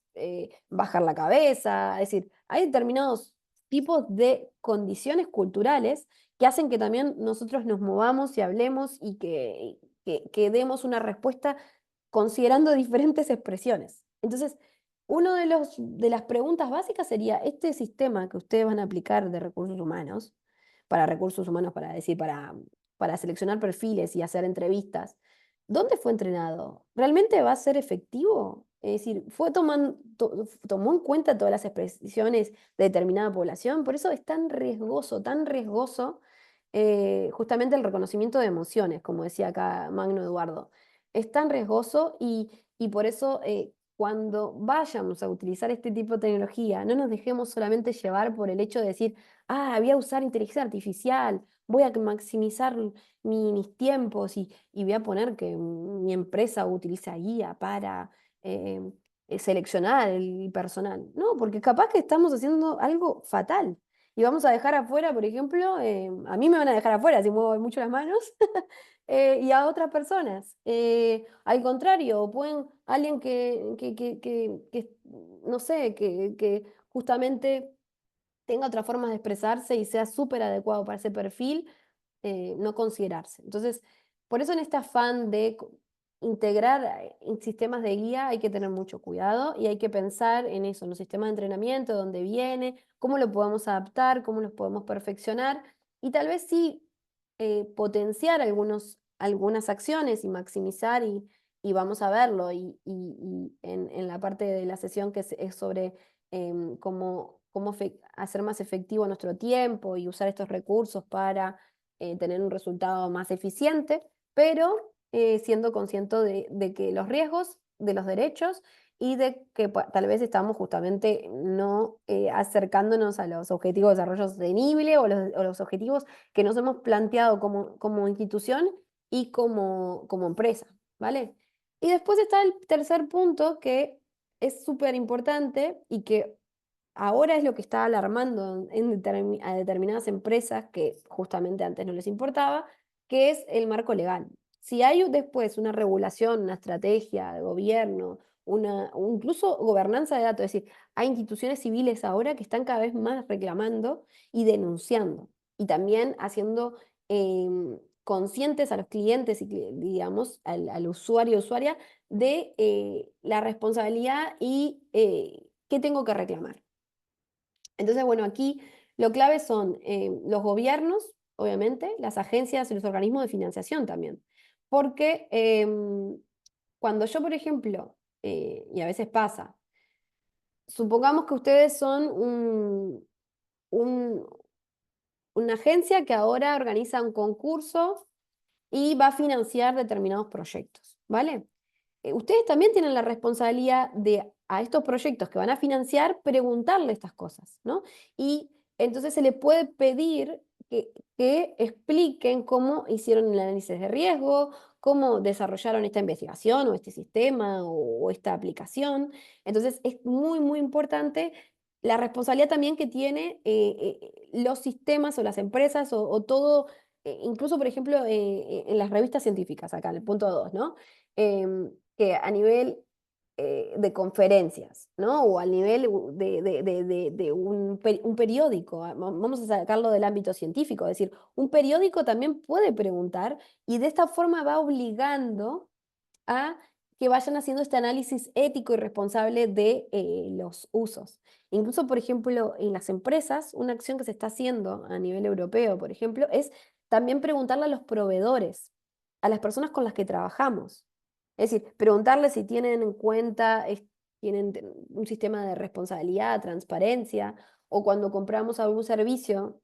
bajar la cabeza, es decir, hay determinados tipos de condiciones culturales que hacen que también nosotros nos movamos y hablemos y que demos una respuesta considerando diferentes expresiones. Entonces, uno de las preguntas básicas sería, este sistema que ustedes van a aplicar de recursos humanos para seleccionar perfiles y hacer entrevistas, ¿dónde fue entrenado? ¿Realmente va a ser efectivo? Es decir, tomó en cuenta todas las expresiones de determinada población, por eso es tan riesgoso justamente el reconocimiento de emociones, como decía acá Magno Eduardo. Es tan riesgoso y por eso cuando vayamos a utilizar este tipo de tecnología, no nos dejemos solamente llevar por el hecho de decir, voy a usar inteligencia artificial, voy a maximizar mis tiempos y voy a poner que mi empresa utiliza guía para eh, seleccionar el personal. No, porque capaz que estamos haciendo algo fatal. Y vamos a dejar afuera, por ejemplo, a mí me van a dejar afuera si muevo mucho las manos, y a otras personas. Al contrario, alguien no sé, que justamente tenga otra forma de expresarse y sea súper adecuado para ese perfil, no considerarse. Entonces, por eso en este afán de integrar en sistemas de guía hay que tener mucho cuidado y hay que pensar en eso, en los sistemas de entrenamiento, de dónde viene, cómo lo podemos adaptar, cómo los podemos perfeccionar y tal vez sí potenciar algunas acciones y maximizar y vamos a verlo. Y en la parte de la sesión que es sobre cómo hacer más efectivo nuestro tiempo y usar estos recursos para tener un resultado más eficiente, pero siendo consciente de que los riesgos, de los derechos y de que tal vez estamos justamente no acercándonos a los objetivos de desarrollo sostenible o los objetivos que nos hemos planteado como institución y como empresa, ¿vale? Y después está el tercer punto que es súper importante y que ahora es lo que está alarmando a determinadas empresas que justamente antes no les importaba, que es el marco legal. Si hay después una regulación, una estrategia de gobierno, o incluso gobernanza de datos, es decir, hay instituciones civiles ahora que están cada vez más reclamando y denunciando, y también haciendo conscientes a los clientes y, digamos, al usuario o usuaria de la responsabilidad y qué tengo que reclamar. Entonces, bueno, aquí lo clave son los gobiernos, obviamente, las agencias y los organismos de financiación también. Porque cuando yo, por ejemplo, y a veces pasa, supongamos que ustedes son un- una agencia que ahora organiza un concurso y va a financiar determinados proyectos, ¿vale? Ustedes también tienen la responsabilidad de a estos proyectos que van a financiar preguntarle estas cosas, ¿no? Y entonces se le puede pedir que expliquen cómo hicieron el análisis de riesgo, cómo desarrollaron esta investigación o este sistema o esta aplicación. Entonces es muy, muy importante la responsabilidad también que tiene los sistemas o las empresas o todo, incluso por ejemplo en las revistas científicas, acá en el punto 2, ¿no? Que a nivel de conferencias, ¿no? O al nivel de un periódico. Vamos a sacarlo del ámbito científico, es decir, un periódico también puede preguntar y de esta forma va obligando a que vayan haciendo este análisis ético y responsable de los usos. Incluso, por ejemplo, en las empresas, una acción que se está haciendo a nivel europeo, por ejemplo, es también preguntarle a los proveedores, a las personas con las que trabajamos. Es decir, preguntarles si tienen en cuenta, tienen un sistema de responsabilidad, transparencia, o cuando compramos algún servicio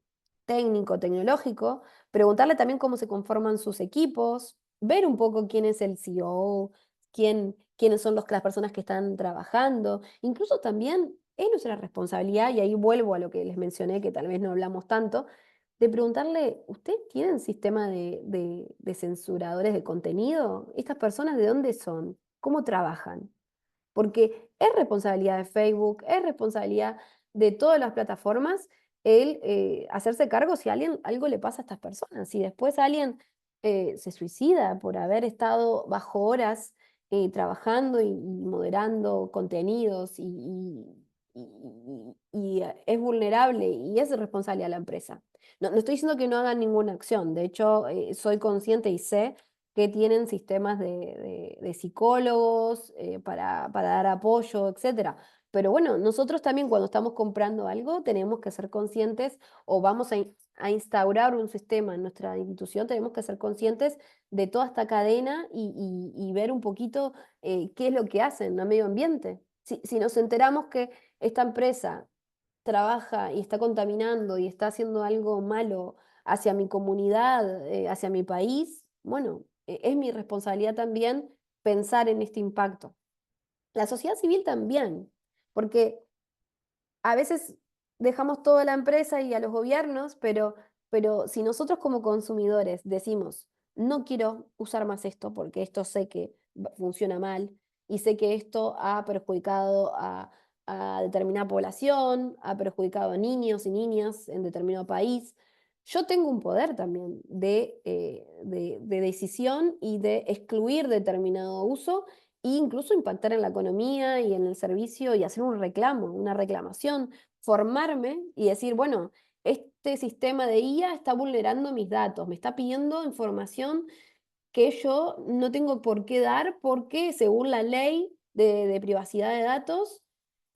técnico, tecnológico, preguntarle también cómo se conforman sus equipos, ver un poco quién es el CEO, quiénes son las personas que están trabajando. Incluso también es nuestra responsabilidad, y ahí vuelvo a lo que les mencioné, que tal vez no hablamos tanto, de preguntarle, ¿ustedes tienen sistema de censuradores de contenido? ¿Estas personas de dónde son? ¿Cómo trabajan? Porque es responsabilidad de Facebook, es responsabilidad de todas las plataformas el hacerse cargo si a alguien algo le pasa a estas personas. Si después alguien se suicida por haber estado bajo horas trabajando y moderando contenidos es vulnerable y es responsabilidad de la empresa. No estoy diciendo que no hagan ninguna acción, de hecho soy consciente y sé que tienen sistemas de psicólogos para dar apoyo, etcétera. Pero bueno, nosotros también cuando estamos comprando algo tenemos que ser conscientes o vamos a instaurar un sistema en nuestra institución, tenemos que ser conscientes de toda esta cadena y ver un poquito qué es lo que hacen al medio ambiente. Si nos enteramos que esta empresa trabaja y está contaminando y está haciendo algo malo hacia mi comunidad, hacia mi país, bueno, es mi responsabilidad también pensar en este impacto. La sociedad civil también, porque a veces dejamos toda la empresa y a los gobiernos, pero si nosotros como consumidores decimos, no quiero usar más esto porque esto sé que funciona mal y sé que esto ha perjudicado a determinada población, ha perjudicado a niños y niñas en determinado país, yo tengo un poder también de decisión y de excluir determinado uso e incluso impactar en la economía y en el servicio y hacer un reclamo, una reclamación, formarme y decir, bueno, este sistema de IA está vulnerando mis datos, me está pidiendo información que yo no tengo por qué dar porque según la ley de privacidad de datos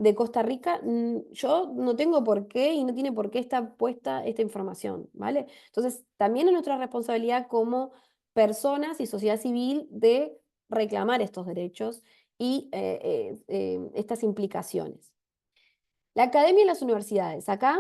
de Costa Rica, yo no tengo por qué y no tiene por qué estar puesta esta información, ¿vale? Entonces, también es nuestra responsabilidad como personas y sociedad civil de reclamar estos derechos y estas implicaciones. La academia y las universidades. Acá,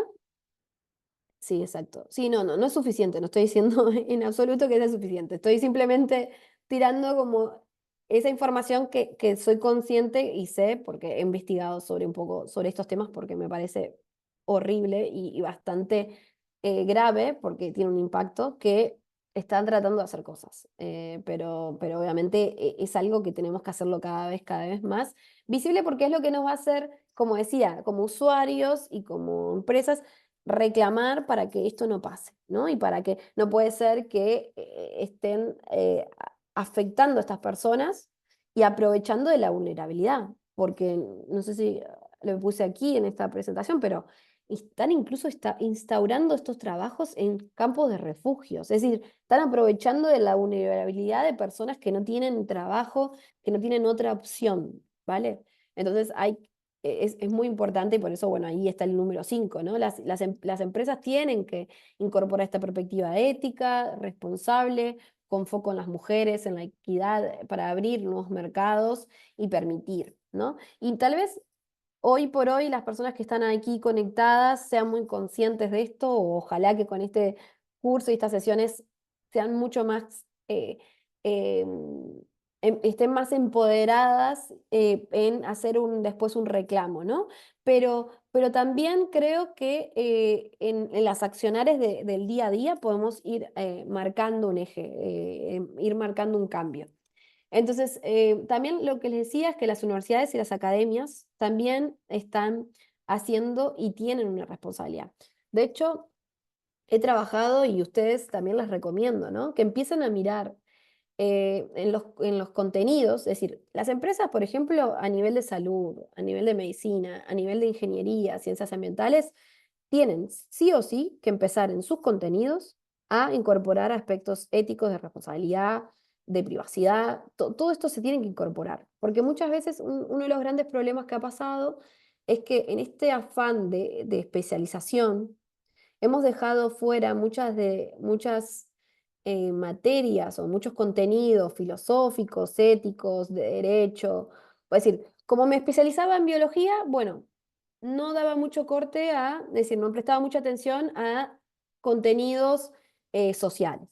sí, exacto. Sí, no es suficiente. No estoy diciendo en absoluto que sea suficiente. Estoy simplemente tirando como esa información que soy consciente y sé, porque he investigado sobre un poco sobre estos temas, porque me parece horrible y bastante grave, porque tiene un impacto que están tratando de hacer cosas. Pero obviamente es algo que tenemos que hacerlo cada vez más visible, porque es lo que nos va a hacer, como decía, como usuarios y como empresas reclamar para que esto no pase, ¿no? Y para que no puede ser que estén afectando a estas personas y aprovechando de la vulnerabilidad, porque no sé si lo puse aquí en esta presentación, pero están incluso instaurando estos trabajos en campos de refugios, es decir, están aprovechando de la vulnerabilidad de personas que no tienen trabajo, que no tienen otra opción, ¿vale? Entonces es muy importante y por eso, bueno, ahí está el número 5, ¿no? Las empresas tienen que incorporar esta perspectiva ética, responsable, con foco en las mujeres, en la equidad, para abrir nuevos mercados y permitir, ¿no? Y tal vez hoy por hoy las personas que están aquí conectadas sean muy conscientes de esto, o ojalá que con este curso y estas sesiones sean mucho más, estén más empoderadas en hacer después un reclamo, ¿no? Pero también creo que en las accionares del día a día podemos ir marcando un eje, ir marcando un cambio. Entonces, también lo que les decía es que las universidades y las academias también están haciendo y tienen una responsabilidad. De hecho, he trabajado y ustedes también les recomiendo, ¿no? Que empiecen a mirar en los contenidos, es decir, las empresas, por ejemplo, a nivel de salud, a nivel de medicina, a nivel de ingeniería, ciencias ambientales, tienen sí o sí que empezar en sus contenidos a incorporar aspectos éticos de responsabilidad, de privacidad, todo esto se tiene que incorporar, porque muchas veces uno de los grandes problemas que ha pasado es que en este afán de especialización hemos dejado fuera muchas materias o muchos contenidos filosóficos, éticos, de derecho. Es decir, como me especializaba en biología, bueno, no daba mucho corte es decir, no prestaba mucha atención a contenidos sociales.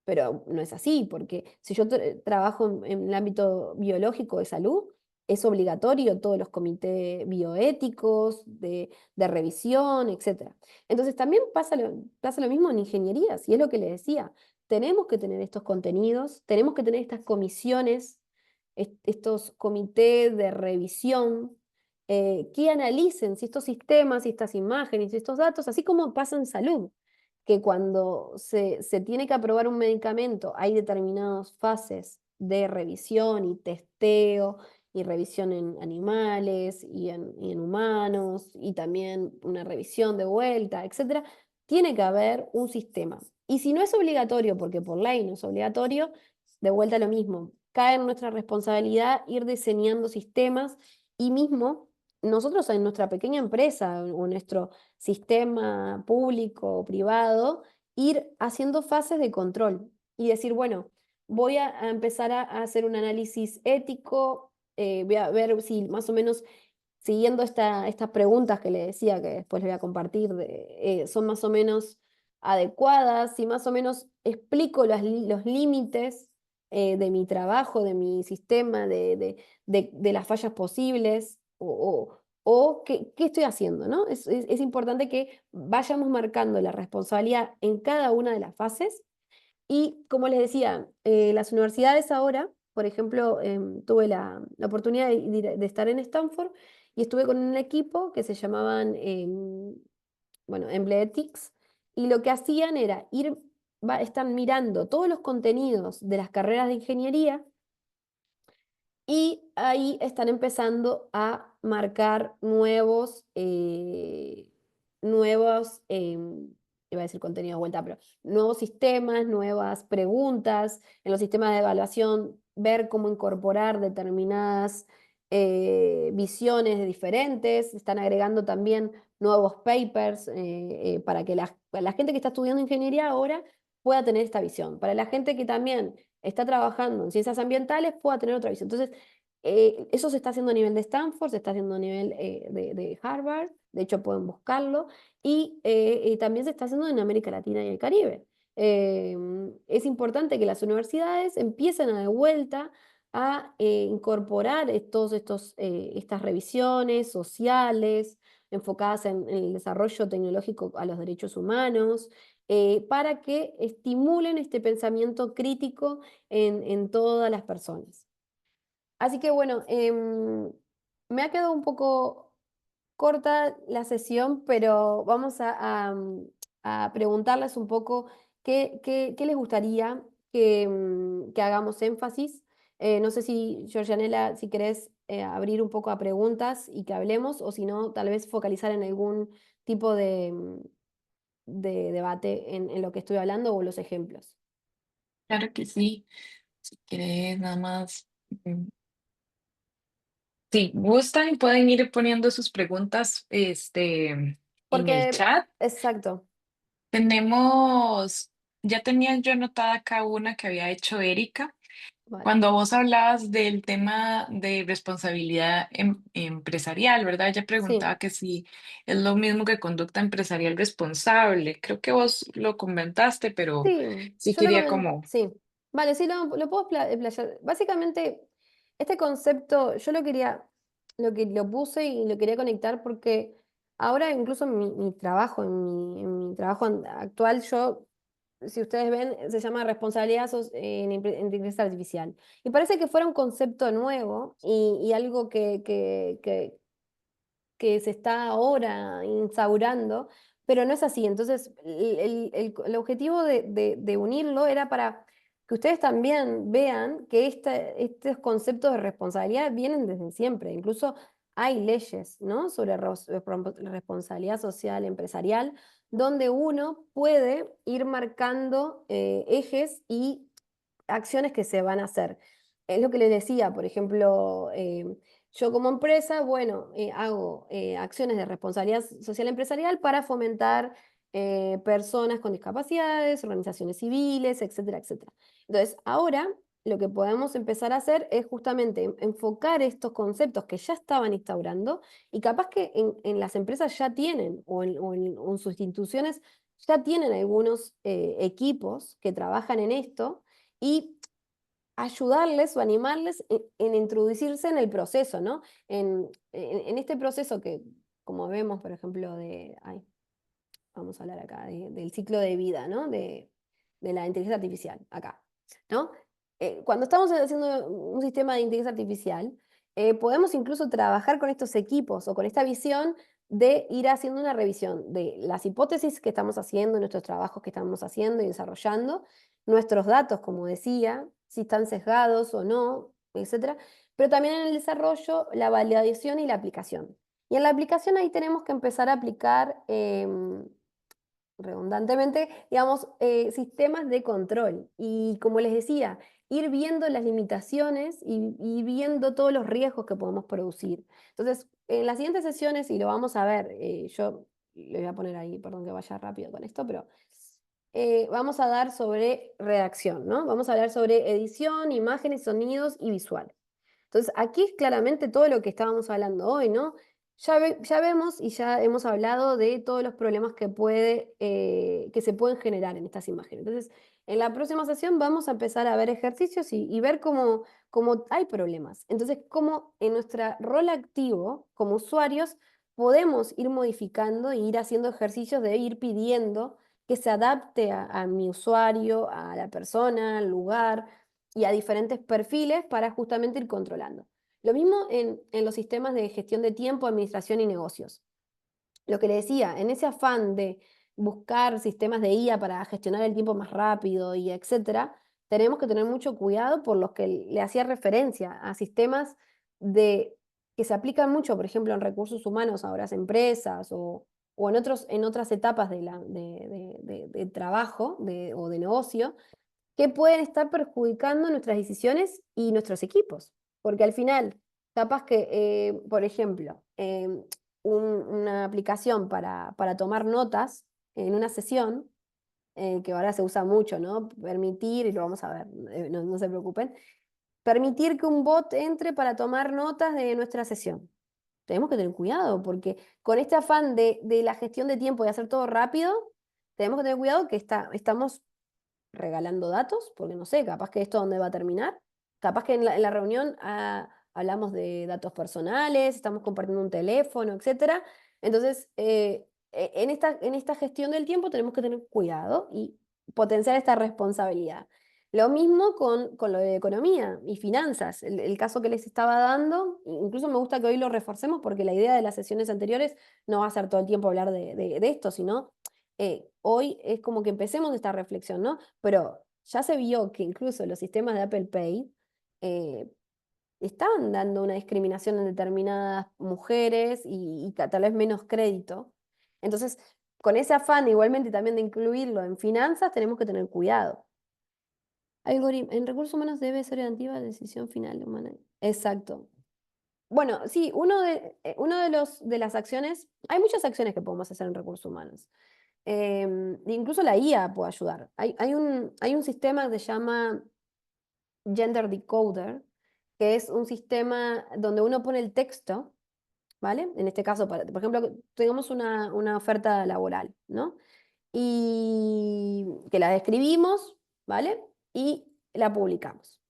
Pero no es así, porque si yo trabajo en el ámbito biológico de salud, es obligatorio todos los comités bioéticos, de revisión, etcétera. Entonces también pasa lo mismo en ingenierías, y es lo que le decía. Tenemos que tener estos contenidos, tenemos que tener estas comisiones, estos comités de revisión, que analicen si estos sistemas, si estas imágenes, si estos datos, así como pasa en salud, que cuando se tiene que aprobar un medicamento hay determinadas fases de revisión y testeo y revisión en animales y en humanos y también una revisión de vuelta, etcétera, tiene que haber un sistema. Y si no es obligatorio, porque por ley no es obligatorio, de vuelta lo mismo, cae en nuestra responsabilidad ir diseñando sistemas y mismo nosotros en nuestra pequeña empresa o nuestro sistema público o privado, ir haciendo fases de control y decir, bueno, voy a empezar a hacer un análisis ético, voy a ver si más o menos siguiendo estas preguntas que le decía, que después le voy a compartir, son más o menos adecuadas, si más o menos explico los límites de mi trabajo, de mi sistema, de las fallas posibles, o qué estoy haciendo, ¿no? Es importante que vayamos marcando la responsabilidad en cada una de las fases y, como les decía, las universidades ahora, por ejemplo, tuve la oportunidad de estar en Stanford y estuve con un equipo que se llamaban, bueno, Embleetics, y lo que hacían era están mirando todos los contenidos de las carreras de ingeniería y ahí están empezando a marcar iba a decir contenido de vuelta, pero nuevos sistemas, nuevas preguntas en los sistemas de evaluación, ver cómo incorporar determinadas visiones diferentes, están agregando también nuevos papers para que la gente que está estudiando ingeniería ahora pueda tener esta visión, para la gente que también está trabajando en ciencias ambientales pueda tener otra visión. Entonces, eso se está haciendo a nivel de Stanford, se está haciendo a nivel de Harvard, de hecho pueden buscarlo, y también se está haciendo en América Latina y el Caribe. Es importante que las universidades empiecen a de vuelta a incorporar estas revisiones sociales enfocadas en el desarrollo tecnológico a los derechos humanos, para que estimulen este pensamiento crítico en todas las personas. Así que bueno, me ha quedado un poco corta la sesión, pero vamos a preguntarles un poco qué les gustaría que hagamos énfasis. No sé si, Georgianela, si querés abrir un poco a preguntas y que hablemos, o si no, tal vez focalizar en algún tipo de debate en lo que estoy hablando o los ejemplos. Claro que sí. Si quieres, nada más. mm, Si gustan, pueden ir poniendo sus preguntas en el Porque, chat. exacto, Ya tenía yo anotada acá una que había hecho Erika. vale. Cuando vos hablabas del tema de responsabilidad empresarial, ¿verdad? Ella Sí. preguntaba que si es lo mismo que conducta empresarial responsable. Creo que vos lo comentaste, pero Sí, sí yo lo quería comento, como, sí. Vale, sí, lo puedo explayar. Básicamente, este concepto yo lo puse y lo quería conectar porque ahora incluso en mi trabajo, en mi trabajo actual, si ustedes ven, se llama responsabilidad en inteligencia artificial. Y parece que fuera un concepto nuevo y algo que se está ahora instaurando, pero no es así. Entonces, el objetivo de unirlo era para que ustedes también vean que estos conceptos de responsabilidad vienen desde siempre. Incluso hay leyes, ¿no?, sobre responsabilidad social empresarial, donde uno puede ir marcando ejes y acciones que se van a hacer. Es lo que les decía, por ejemplo, yo como empresa, bueno, hago acciones de responsabilidad social empresarial para fomentar personas con discapacidades, organizaciones civiles, etcétera, etcétera. Entonces, ahora lo que podemos empezar a hacer es justamente enfocar estos conceptos que ya estaban instaurando y capaz que en las empresas ya tienen o en sus instituciones ya tienen algunos equipos que trabajan en esto y ayudarles o animarles en introducirse en el proceso, ¿no? En este proceso que, como vemos, por ejemplo, vamos a hablar acá del ciclo de vida, ¿no? De la inteligencia artificial, acá, ¿no? Cuando estamos haciendo un sistema de inteligencia artificial, podemos incluso trabajar con estos equipos o con esta visión de ir haciendo una revisión de las hipótesis que estamos haciendo, nuestros trabajos que estamos haciendo y desarrollando, nuestros datos, como decía, si están sesgados o no, etcétera, pero también en el desarrollo, la validación y la aplicación. Y en la aplicación ahí tenemos que empezar a aplicar redundantemente, digamos, sistemas de control. Y como les decía, ir viendo las limitaciones y viendo todos los riesgos que podemos producir. Entonces, en las siguientes sesiones, y lo vamos a ver, yo le voy a poner ahí, perdón que vaya rápido con esto, pero vamos a dar sobre redacción, ¿no? Vamos a hablar sobre edición, imágenes, sonidos y visuales. Entonces, aquí es claramente todo lo que estábamos hablando hoy, ¿no? Ya vemos y ya hemos hablado de todos los problemas que se pueden generar en estas imágenes. Entonces, en la próxima sesión vamos a empezar a ver ejercicios y ver cómo hay problemas. Entonces, cómo en nuestro rol activo como usuarios podemos ir modificando e ir haciendo ejercicios de ir pidiendo que se adapte a mi usuario, a la persona, al lugar y a diferentes perfiles para justamente ir controlando. Lo mismo en los sistemas de gestión de tiempo, administración y negocios. Lo que le decía, en ese afán de buscar sistemas de IA para gestionar el tiempo más rápido y etcétera, tenemos que tener mucho cuidado por los que le hacía referencia a sistemas que se aplican mucho, por ejemplo, en recursos humanos, ahora en empresas o en otras etapas de trabajo o de negocio, que pueden estar perjudicando nuestras decisiones y nuestros equipos. Porque al final, Capaz que, por ejemplo, una aplicación para tomar notas en una sesión, que ahora se usa mucho, ¿no? Permitir, y lo vamos a ver, no se preocupen, permitir que un bot entre para tomar notas de nuestra sesión. Tenemos que tener cuidado porque con este afán de la gestión de tiempo y hacer todo rápido, tenemos que tener cuidado que estamos regalando datos, porque no sé, capaz que esto dónde va a terminar. Capaz que en la reunión hablamos de datos personales, estamos compartiendo un teléfono, etcétera. Entonces, en esta gestión del tiempo tenemos que tener cuidado y potenciar esta responsabilidad. Lo mismo con lo de economía y finanzas. El caso que les estaba dando, incluso me gusta que hoy lo reforcemos porque la idea de las sesiones anteriores no va a ser todo el tiempo hablar de esto, sino hoy es como que empecemos esta reflexión, ¿no? Pero ya se vio que incluso los sistemas de Apple Pay eh, estaban dando una discriminación en determinadas mujeres y tal vez menos crédito. Entonces, con ese afán igualmente también de incluirlo en finanzas, tenemos que tener cuidado. En recursos humanos debe ser orientativa a la decisión final humana. Exacto. Bueno, sí, uno de las acciones, hay muchas acciones que podemos hacer en recursos humanos. Incluso la IA puede ayudar. Hay un sistema que se llama Gender Decoder, que es un sistema donde uno pone el texto, ¿vale? En este caso, por ejemplo, que tengamos una oferta laboral, ¿no? Y que la describimos, ¿vale? Y la publicamos.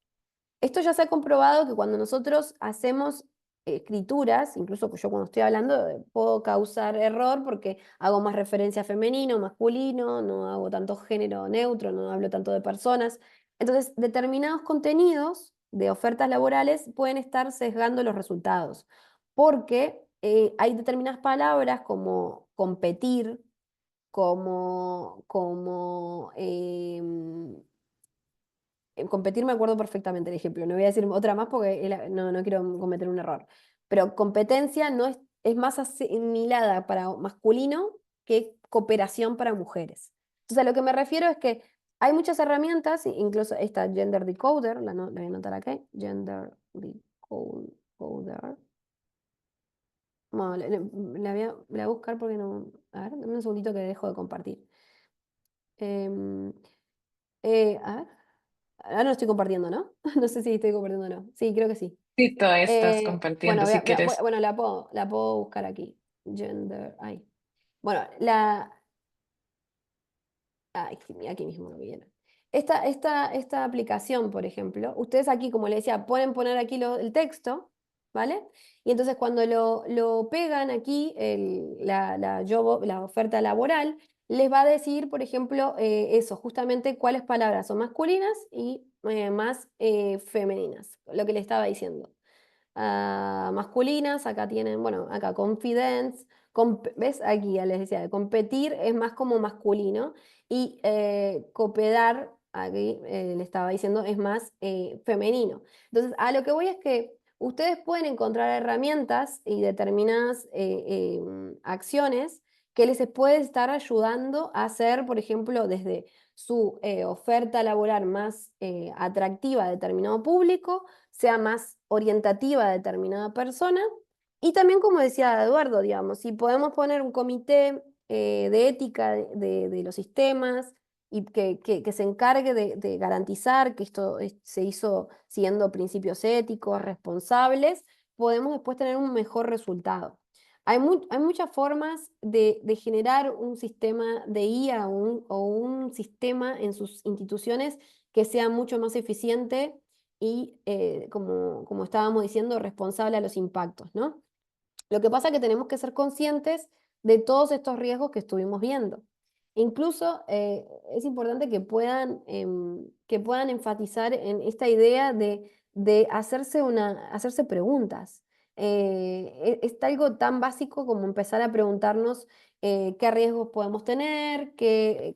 Esto ya se ha comprobado que cuando nosotros hacemos escrituras, incluso que yo cuando estoy hablando puedo causar error porque hago más referencia a femenino, masculino, no hago tanto género neutro, no hablo tanto de personas. Entonces, determinados contenidos de ofertas laborales pueden estar sesgando los resultados, porque hay determinadas palabras como competir, competir me acuerdo perfectamente el ejemplo, no voy a decir otra más porque no quiero cometer un error. Pero competencia no es más asimilada para masculino que cooperación para mujeres. Entonces, a lo que me refiero es que hay muchas herramientas, incluso esta Gender Decoder, la voy a anotar aquí, Gender Decoder. Bueno, la voy a buscar porque no. A ver, dame un segundito que dejo de compartir. Em, a ver. Ahora no estoy compartiendo, ¿no? No sé si estoy compartiendo o no. Sí, creo que sí. Sí, todavía estás Bueno, compartiendo si quieres. bueno, la puedo buscar aquí. Gender, ay. Bueno, ay, sí, aquí mismo lo vieron. Esta aplicación, por ejemplo, ustedes aquí, como les decía, pueden poner aquí el texto, ¿vale? Y entonces cuando lo pegan aquí, la oferta laboral, les va a decir, por ejemplo, eso, justamente cuáles palabras son masculinas y más femeninas, lo que le estaba diciendo masculinas, acá tienen, bueno, acá confidence, ¿ves? Aquí ya les decía, competir es más como masculino y cooperar, aquí le estaba diciendo, es más femenino. Entonces, a lo que voy es que ustedes pueden encontrar herramientas y determinadas acciones que les puede estar ayudando a hacer, por ejemplo, desde su oferta laboral más atractiva a determinado público, sea más orientativa a determinada persona. Y también, como decía Eduardo, digamos, si podemos poner un comité de ética de los sistemas y que se encargue de garantizar que esto se hizo siguiendo principios éticos, responsables, podemos después tener un mejor resultado. Hay muchas formas de generar un sistema de IA o un sistema en sus instituciones que sea mucho más eficiente y, como estábamos diciendo, responsable a los impactos, ¿no? Lo que pasa es que tenemos que ser conscientes de todos estos riesgos que estuvimos viendo. Incluso es importante que puedan enfatizar en esta idea de hacerse preguntas. Es algo tan básico como empezar a preguntarnos qué riesgos podemos tener,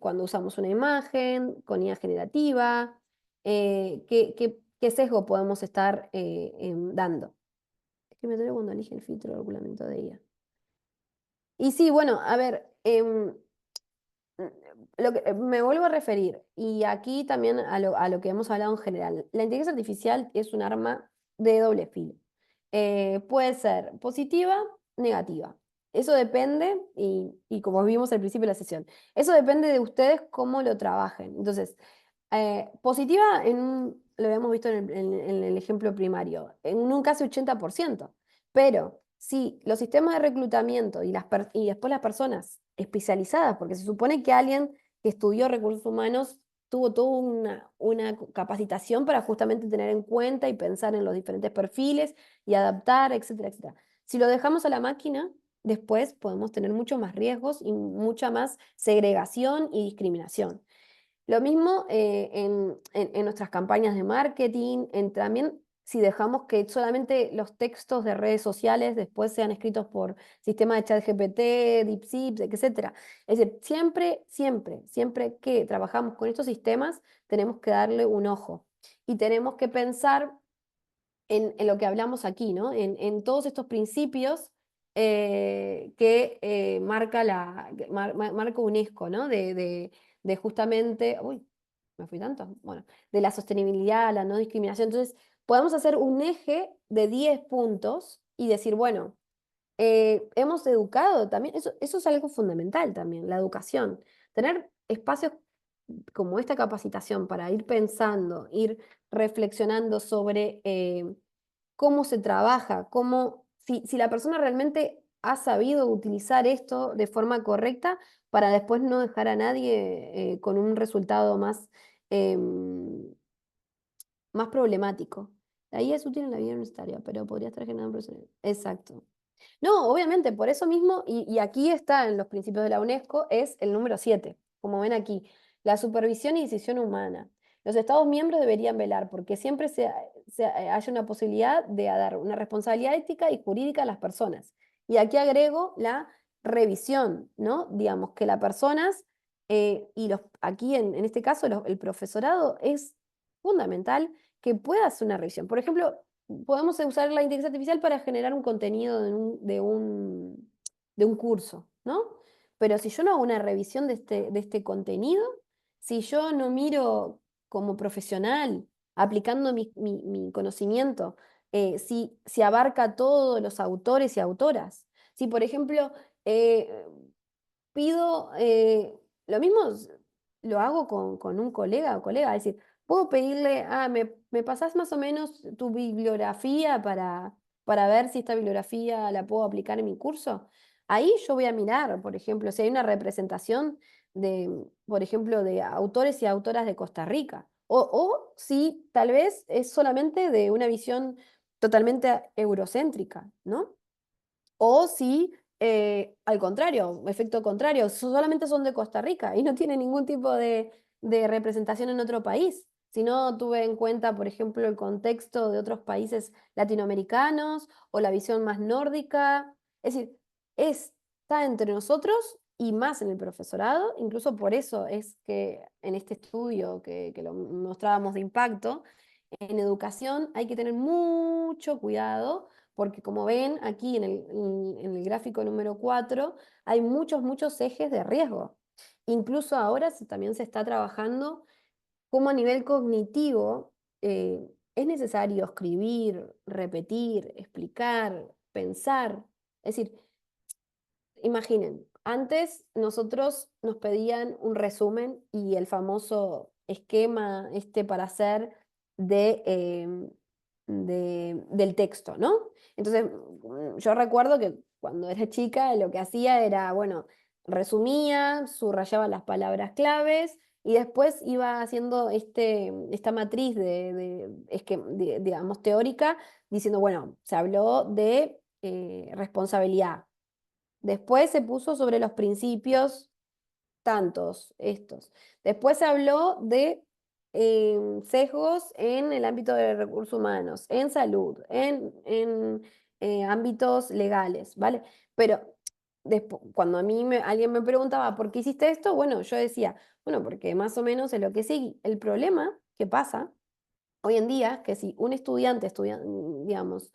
cuando usamos una imagen con IA generativa, qué sesgo podemos estar dando. Es que me duele cuando elige el filtro de regulamiento de IA. Y sí, bueno, a ver, me vuelvo a referir, y aquí también a lo que hemos hablado en general. La inteligencia artificial es un arma de doble filo. puede ser positiva, negativa. Eso depende, y como vimos al principio de la sesión, eso depende de ustedes cómo lo trabajen. Entonces, positiva, lo habíamos visto en el ejemplo primario, en un caso 80%. Pero si los sistemas de reclutamiento y después las personas especializadas, porque se supone que alguien que estudió recursos humanos tuvo toda una capacitación para justamente tener en cuenta y pensar en los diferentes perfiles y adaptar, etcétera, etcétera. Si lo dejamos a la máquina, después podemos tener muchos más riesgos y mucha más segregación y discriminación. Lo mismo en nuestras campañas de marketing, también si dejamos que solamente los textos de redes sociales después sean escritos por sistemas de ChatGPT, DeepSeek, etcétera. Es decir, siempre, siempre, siempre que trabajamos con estos sistemas, tenemos que darle un ojo y tenemos que pensar en lo que hablamos aquí, ¿no? En todos estos principios que marca UNESCO, ¿no? De justamente, uy, me fui tanto, bueno, de la sostenibilidad, la no discriminación. Entonces, podemos hacer un eje de 10 puntos y decir, bueno, hemos educado también, eso es algo fundamental también, la educación. Tener espacios como esta capacitación para ir pensando, ir reflexionando sobre cómo se trabaja, si la persona realmente ha sabido utilizar esto de forma correcta para después no dejar a nadie con un resultado más problemático. Ahí es útil en la vida universitaria, pero podría estar generando profesionales. Exacto. No, obviamente, por eso mismo, y aquí está en los principios de la UNESCO, es el número 7 como ven aquí, la supervisión y decisión humana. Los Estados miembros deberían velar porque siempre haya una posibilidad de dar una responsabilidad ética y jurídica a las personas. Y aquí agrego la revisión, ¿no? Digamos que las personas, aquí en este caso el profesorado es fundamental que pueda hacer una revisión. Por ejemplo, podemos usar la inteligencia artificial para generar un contenido de un curso, ¿no? Pero si yo no hago una revisión de este contenido, si yo no miro como profesional, aplicando mi conocimiento, si abarca todos los autores y autoras, si por ejemplo eh, pido, lo mismo lo hago con un colega o colega, es decir, puedo pedirle, me pasás más o menos tu bibliografía para ver si esta bibliografía la puedo aplicar en mi curso. Ahí yo voy a mirar, por ejemplo, si hay una representación por ejemplo, de autores y autoras de Costa Rica, o si tal vez es solamente de una visión totalmente eurocéntrica, ¿no? O si, al contrario, efecto contrario, solamente son de Costa Rica y no tienen ningún tipo de representación en otro país. Si no tuve en cuenta, por ejemplo, el contexto de otros países latinoamericanos o la visión más nórdica. Es decir, está entre nosotros y más en el profesorado. Incluso por eso es que en este estudio que lo mostrábamos de impacto, en educación hay que tener mucho cuidado porque como ven aquí en el gráfico número 4 hay muchos, muchos ejes de riesgo. Incluso ahora también se está trabajando cómo a nivel cognitivo es necesario escribir, repetir, explicar, pensar. Es decir, imaginen, antes nosotros nos pedían un resumen y el famoso esquema para hacer del texto, ¿no? Entonces, yo recuerdo que cuando era chica lo que hacía era, bueno, resumía, subrayaba las palabras claves y después iba haciendo esta matriz digamos, teórica, diciendo, bueno, se habló de responsabilidad. Después se puso sobre los principios tantos, estos. Después se habló de sesgos en el ámbito de recursos humanos, en salud, en ámbitos legales, ¿vale? Pero cuando a mí alguien me preguntaba, ¿por qué hiciste esto? Bueno, yo decía, bueno, porque más o menos es lo que sí. El problema que pasa hoy en día es que si un estudiante, digamos,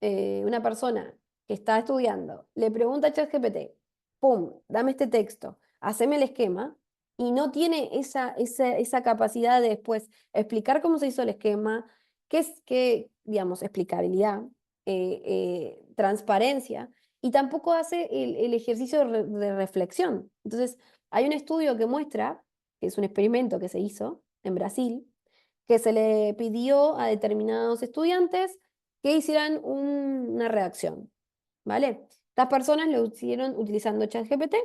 una persona que está estudiando le pregunta a ChatGPT, ¡pum!, dame este texto, haceme el esquema, y no tiene esa capacidad de después explicar cómo se hizo el esquema, digamos, explicabilidad. transparencia y tampoco hace el ejercicio de reflexión. Entonces, hay un estudio que muestra, que es un experimento que se hizo en Brasil, que se le pidió a determinados estudiantes que hicieran una redacción, ¿vale? Estas personas lo hicieron utilizando ChatGPT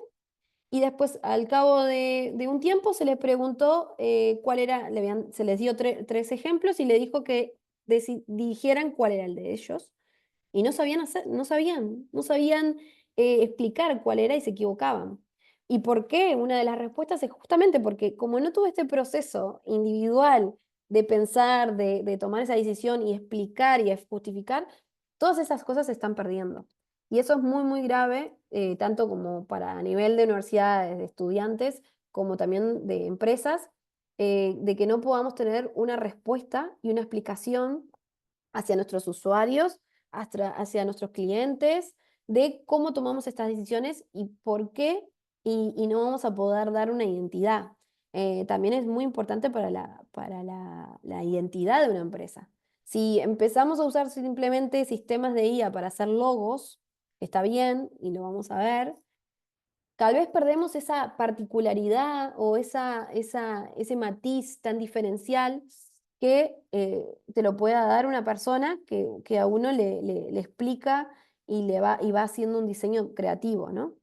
y después, al cabo de un tiempo, se les preguntó cuál era, se les dio tres ejemplos y le dijo que dijeran cuál era el de ellos. Y no sabían hacer, no sabían explicar cuál era y se equivocaban. ¿Y por qué? Una de las respuestas es justamente porque como no tuvo este proceso individual de pensar, de tomar esa decisión y explicar y justificar, todas esas cosas se están perdiendo. Y eso es muy, muy grave, tanto como para a nivel de universidades, de estudiantes, como también de empresas, de que no podamos tener una respuesta y una explicación hacia nuestros usuarios, hacia nuestros clientes, de cómo tomamos estas decisiones y por qué, y no vamos a poder dar una identidad. También es muy importante para la identidad de una empresa. Si empezamos a usar simplemente sistemas de IA para hacer logos, está bien y lo vamos a ver, tal vez perdemos esa particularidad o ese matiz tan diferencial que te lo pueda dar una persona que a uno le explica y va haciendo un diseño creativo, ¿no?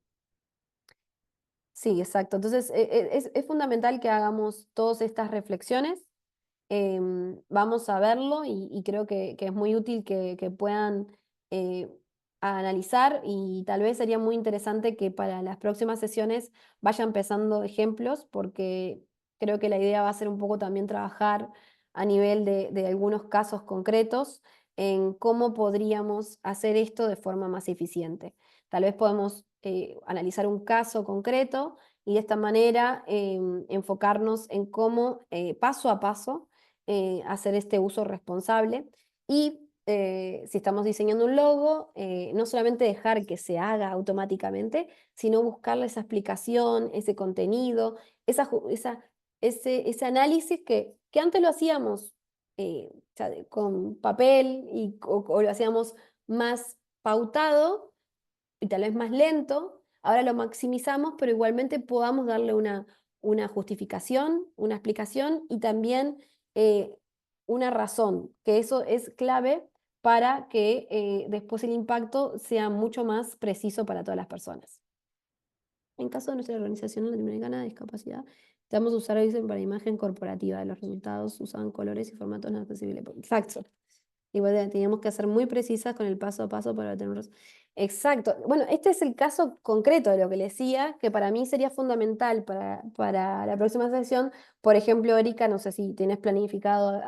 Sí, exacto. Entonces, es fundamental que hagamos todas estas reflexiones. Vamos a verlo y creo que es muy útil que puedan eh, analizar y tal vez sería muy interesante que para las próximas sesiones vayan empezando ejemplos porque creo que la idea va a ser un poco también trabajar a nivel de algunos casos concretos en cómo podríamos hacer esto de forma más eficiente. Tal vez podemos analizar un caso concreto y de esta manera enfocarnos en cómo paso a paso hacer este uso responsable y si estamos diseñando un logo, no solamente dejar que se haga automáticamente, sino buscarle esa explicación, ese contenido, ese análisis que antes lo hacíamos o sea, con papel o lo hacíamos más pautado y tal vez más lento, ahora lo maximizamos, pero igualmente podamos darle una justificación, una explicación y también eh, una razón, que eso es clave para que después el impacto sea mucho más preciso para todas las personas. En caso de nuestra organización latinoamericana de discapacidad, estamos a usar ISO para imagen corporativa. De los resultados usaban colores y formatos no accesibles. Exacto. Igual teníamos que ser muy precisas con el paso a paso para tenerlos. Exacto. Bueno, este es el caso concreto de lo que le decía, que para mí sería fundamental para la próxima sesión. Por ejemplo, Erika, no sé si tienes planificado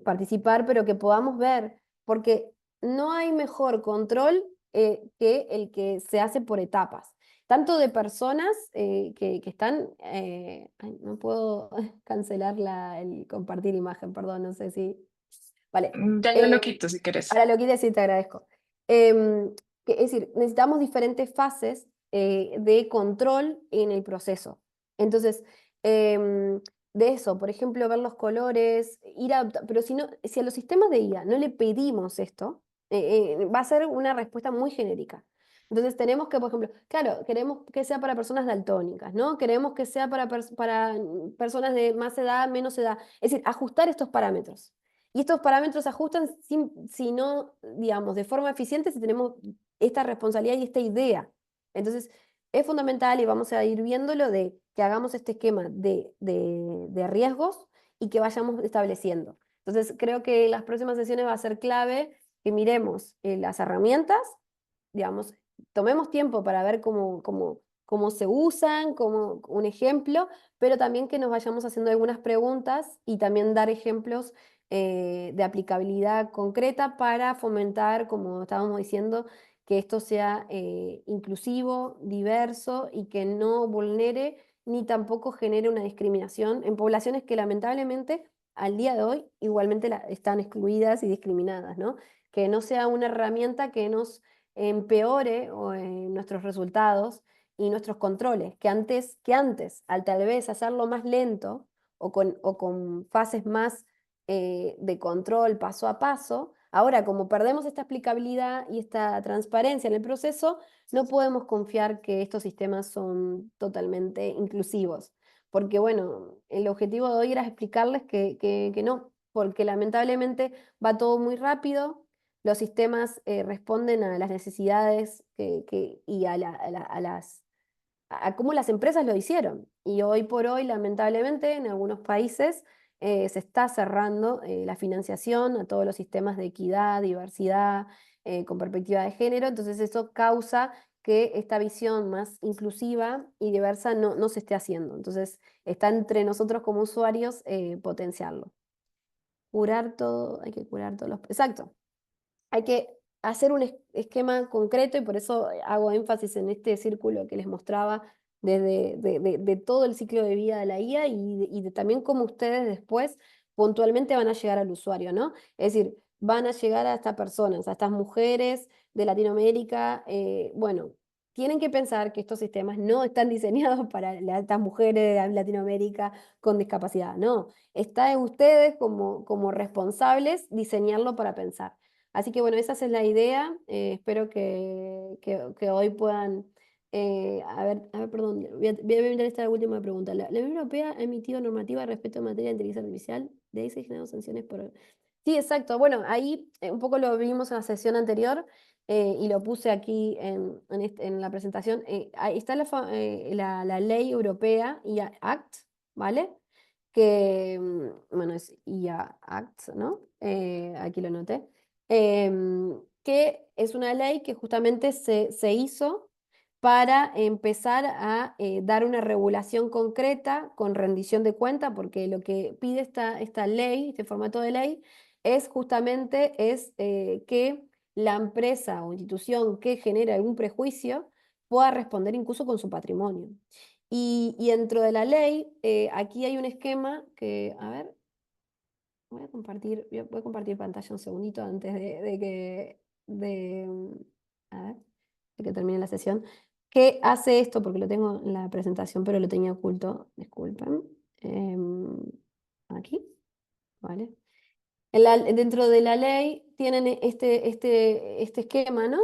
participar, pero que podamos ver, porque no hay mejor control que el que se hace por etapas, tanto de personas que están, ay, no puedo cancelar el compartir imagen, perdón, no sé si, vale, Ya yo lo quito si quieres. ahora lo quise decir, te agradezco. Em, es decir, necesitamos diferentes fases de control en el proceso. Entonces, em, de eso, por ejemplo, ver los colores, pero si a los sistemas de IA no le pedimos esto, va a ser una respuesta muy genérica. Entonces tenemos que, por ejemplo, claro, queremos que sea para personas daltónicas, ¿no? Queremos que sea para personas de más edad, menos edad. Es decir, ajustar estos parámetros. Y estos parámetros se ajustan si no, digamos, de forma eficiente si tenemos esta responsabilidad y esta idea. Entonces, es fundamental y vamos a ir viéndolo de que hagamos este esquema de riesgos y que vayamos estableciendo. Entonces, creo que en las próximas sesiones va a ser clave que miremos las herramientas, digamos, tomemos tiempo para ver cómo se usan, como un ejemplo, pero también que nos vayamos haciendo algunas preguntas y también dar ejemplos de aplicabilidad concreta para fomentar, como estábamos diciendo, que esto sea inclusivo, diverso y que no vulnere ni tampoco genere una discriminación en poblaciones que lamentablemente al día de hoy igualmente están excluidas y discriminadas, ¿no? Que no sea una herramienta que nos empeore nuestros resultados y nuestros controles, que antes, al tal vez hacerlo más lento o con fases más de control paso a paso, Ahora, como perdemos esta explicabilidad y esta transparencia en el proceso, no podemos confiar que estos sistemas son totalmente inclusivos. Porque, bueno, el objetivo de hoy era explicarles que no, porque lamentablemente va todo muy rápido, los sistemas responden a las necesidades y a las a cómo las empresas lo hicieron. Y hoy por hoy, lamentablemente, en algunos países se está cerrando la financiación a todos los sistemas de equidad, diversidad, con perspectiva de género. Entonces eso causa que esta visión más inclusiva y diversa no se esté haciendo. Entonces está entre nosotros como usuarios potenciarlo. Curar todo, hay que curar todos los... Exacto, hay que hacer un esquema concreto y por eso hago énfasis en este círculo que les mostraba de todo el ciclo de vida de la IA y de también cómo ustedes después puntualmente van a llegar al usuario, ¿no? Es decir, van a llegar a estas personas, a estas mujeres de Latinoamérica, bueno. Tienen que pensar que estos sistemas no están diseñados para estas mujeres de Latinoamérica con discapacidad, no. Está en ustedes como responsables diseñarlo para pensar. Así que bueno, esa es la idea. Espero que hoy puedan... perdón, voy a mirar esta última pregunta. La Unión Europea ha emitido normativa respecto a materia de inteligencia artificial. De ahí se generaron sanciones por... Sí, exacto. Bueno, ahí un poco lo vimos en la sesión anterior y lo puse aquí en la presentación. Ahí está la ley europea, IA Act, ¿vale? Que, bueno, es IA Act, ¿no? Aquí lo noté que es una ley que justamente se hizo para empezar a dar una regulación concreta con rendición de cuenta, porque lo que pide esta ley, este formato de ley, es justamente que la empresa o institución que genera algún prejuicio pueda responder incluso con su patrimonio. Y dentro de la ley, aquí hay un esquema que, a ver, voy a compartir pantalla un segundito antes de, mm, a ver, de que termine la sesión. ¿Qué hace esto? Porque lo tengo en la presentación, pero lo tenía oculto. Disculpen. Em, aquí, ¿vale? Dentro de la ley tienen este esquema, ¿no?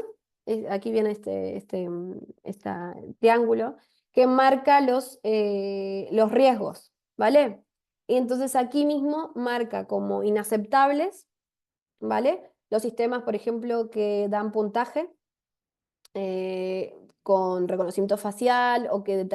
Aquí viene este triángulo que marca los riesgos, ¿vale? Y entonces aquí mismo marca como inaceptables, ¿vale? Los sistemas, por ejemplo, que dan puntaje con reconocimiento facial o que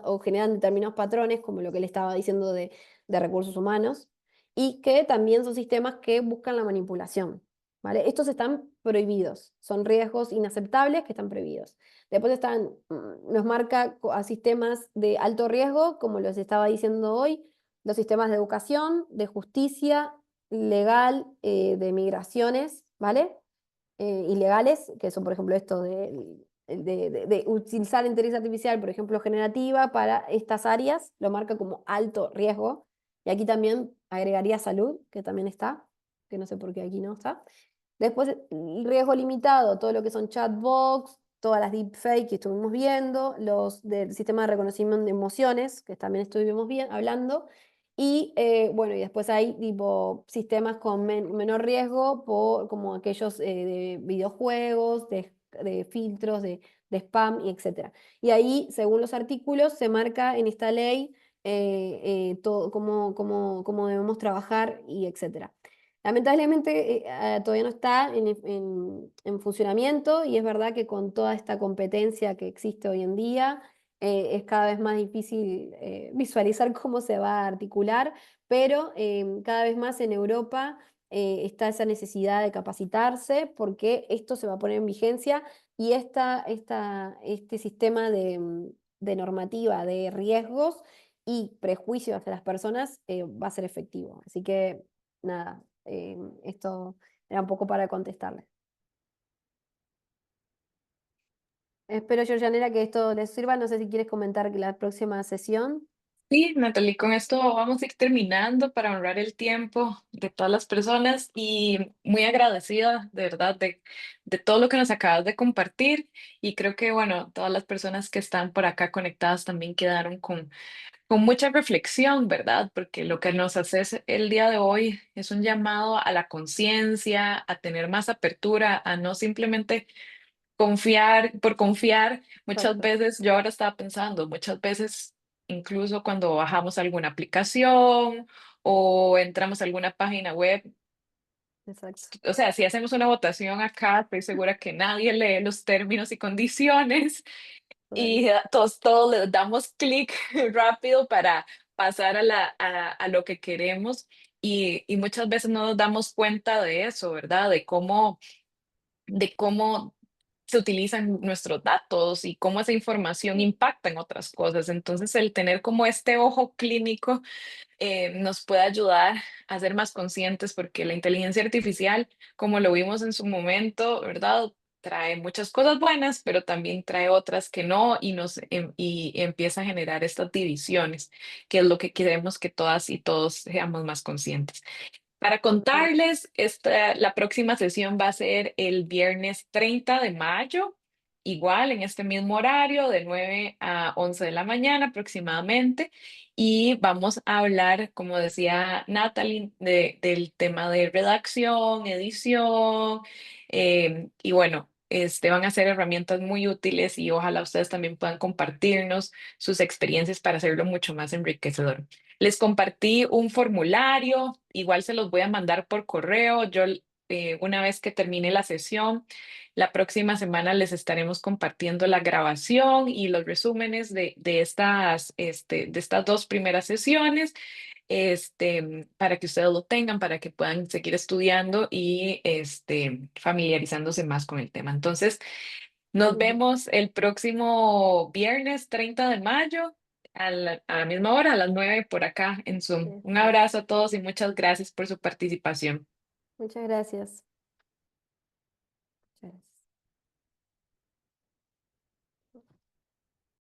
o generan determinados patrones, como lo que le estaba diciendo de recursos humanos, y que también son sistemas que buscan la manipulación. ¿Vale? Estos están prohibidos, son riesgos inaceptables que están prohibidos. Después nos marca a sistemas de alto riesgo, como les estaba diciendo hoy, los sistemas de educación, de justicia, legal, de migraciones, ¿vale? Ilegales, que son, por ejemplo, esto de utilizar inteligencia artificial, por ejemplo, generativa, para estas áreas, lo marca como alto riesgo. Y aquí también agregaría salud, que también está, que no sé por qué aquí no está. Después, el riesgo limitado, todo lo que son chatbots, todas las deepfakes que estuvimos viendo, los del sistema de reconocimiento de emociones, que también estuvimos hablando, y bueno, y después hay tipo sistemas con menor riesgo, como aquellos de videojuegos, de filtros, de spam, y etc. Y ahí, según los artículos, se marca en esta ley todo, cómo debemos trabajar y etc. Lamentablemente todavía no está en funcionamiento y es verdad que con toda esta competencia que existe hoy en día, es cada vez más difícil visualizar cómo se va a articular, pero cada vez más en Europa está esa necesidad de capacitarse porque esto se va a poner en vigencia y este sistema de normativa de riesgos y prejuicios hacia las personas va a ser efectivo. Así que nada, esto era un poco para contestarle. Espero, Georgianera, que esto les sirva. No sé si quieres comentar que la próxima sesión. Sí, Natalie, con esto vamos a ir terminando para honrar el tiempo de todas las personas y muy agradecida de verdad de todo lo que nos acabas de compartir y creo que bueno, todas las personas que están por acá conectadas también quedaron con mucha reflexión, ¿verdad? Porque lo que nos hace el día de hoy es un llamado a la conciencia, a tener más apertura, a no simplemente confiar por confiar. Muchas Exacto, veces, yo ahora estaba pensando, muchas veces, incluso cuando bajamos alguna aplicación o entramos a alguna página web, exacto. o sea, si hacemos una votación acá, estoy segura que nadie lee los términos y condiciones Total. y todos le damos clic rápido para pasar a lo que queremos y muchas veces no nos damos cuenta de eso, ¿verdad? De cómo se utilizan nuestros datos y cómo esa información impacta en otras cosas. Entonces, el tener como este ojo clínico nos puede ayudar a ser más conscientes porque la inteligencia artificial, como lo vimos en su momento, ¿verdad? Trae muchas cosas buenas, pero también trae otras que no y empieza a generar estas divisiones, que es lo que queremos que todas y todos seamos más conscientes. Para Total. contarles, la próxima sesión va a ser el viernes 30 de mayo, igual en este mismo horario, de 9 a 11 de la mañana aproximadamente. Y vamos a hablar, como decía Natalie, del tema de redacción, edición. Y bueno, van a ser herramientas muy útiles y ojalá ustedes también puedan compartirnos sus experiencias para hacerlo mucho más enriquecedor. Les compartí un formulario, igual se los voy a mandar por correo. Yo, una vez que termine la sesión, la próxima semana les estaremos compartiendo la grabación y los resúmenes de estas dos primeras sesiones, para que ustedes lo tengan, para que puedan seguir estudiando y familiarizándose más con el tema. Entonces, nos Ujú. vemos el próximo viernes 30 de mayo a la misma hora, a las 9 por acá en Zoom. Un Eso. abrazo a todos y muchas gracias por su participación. Muchas gracias. Muchas gracias.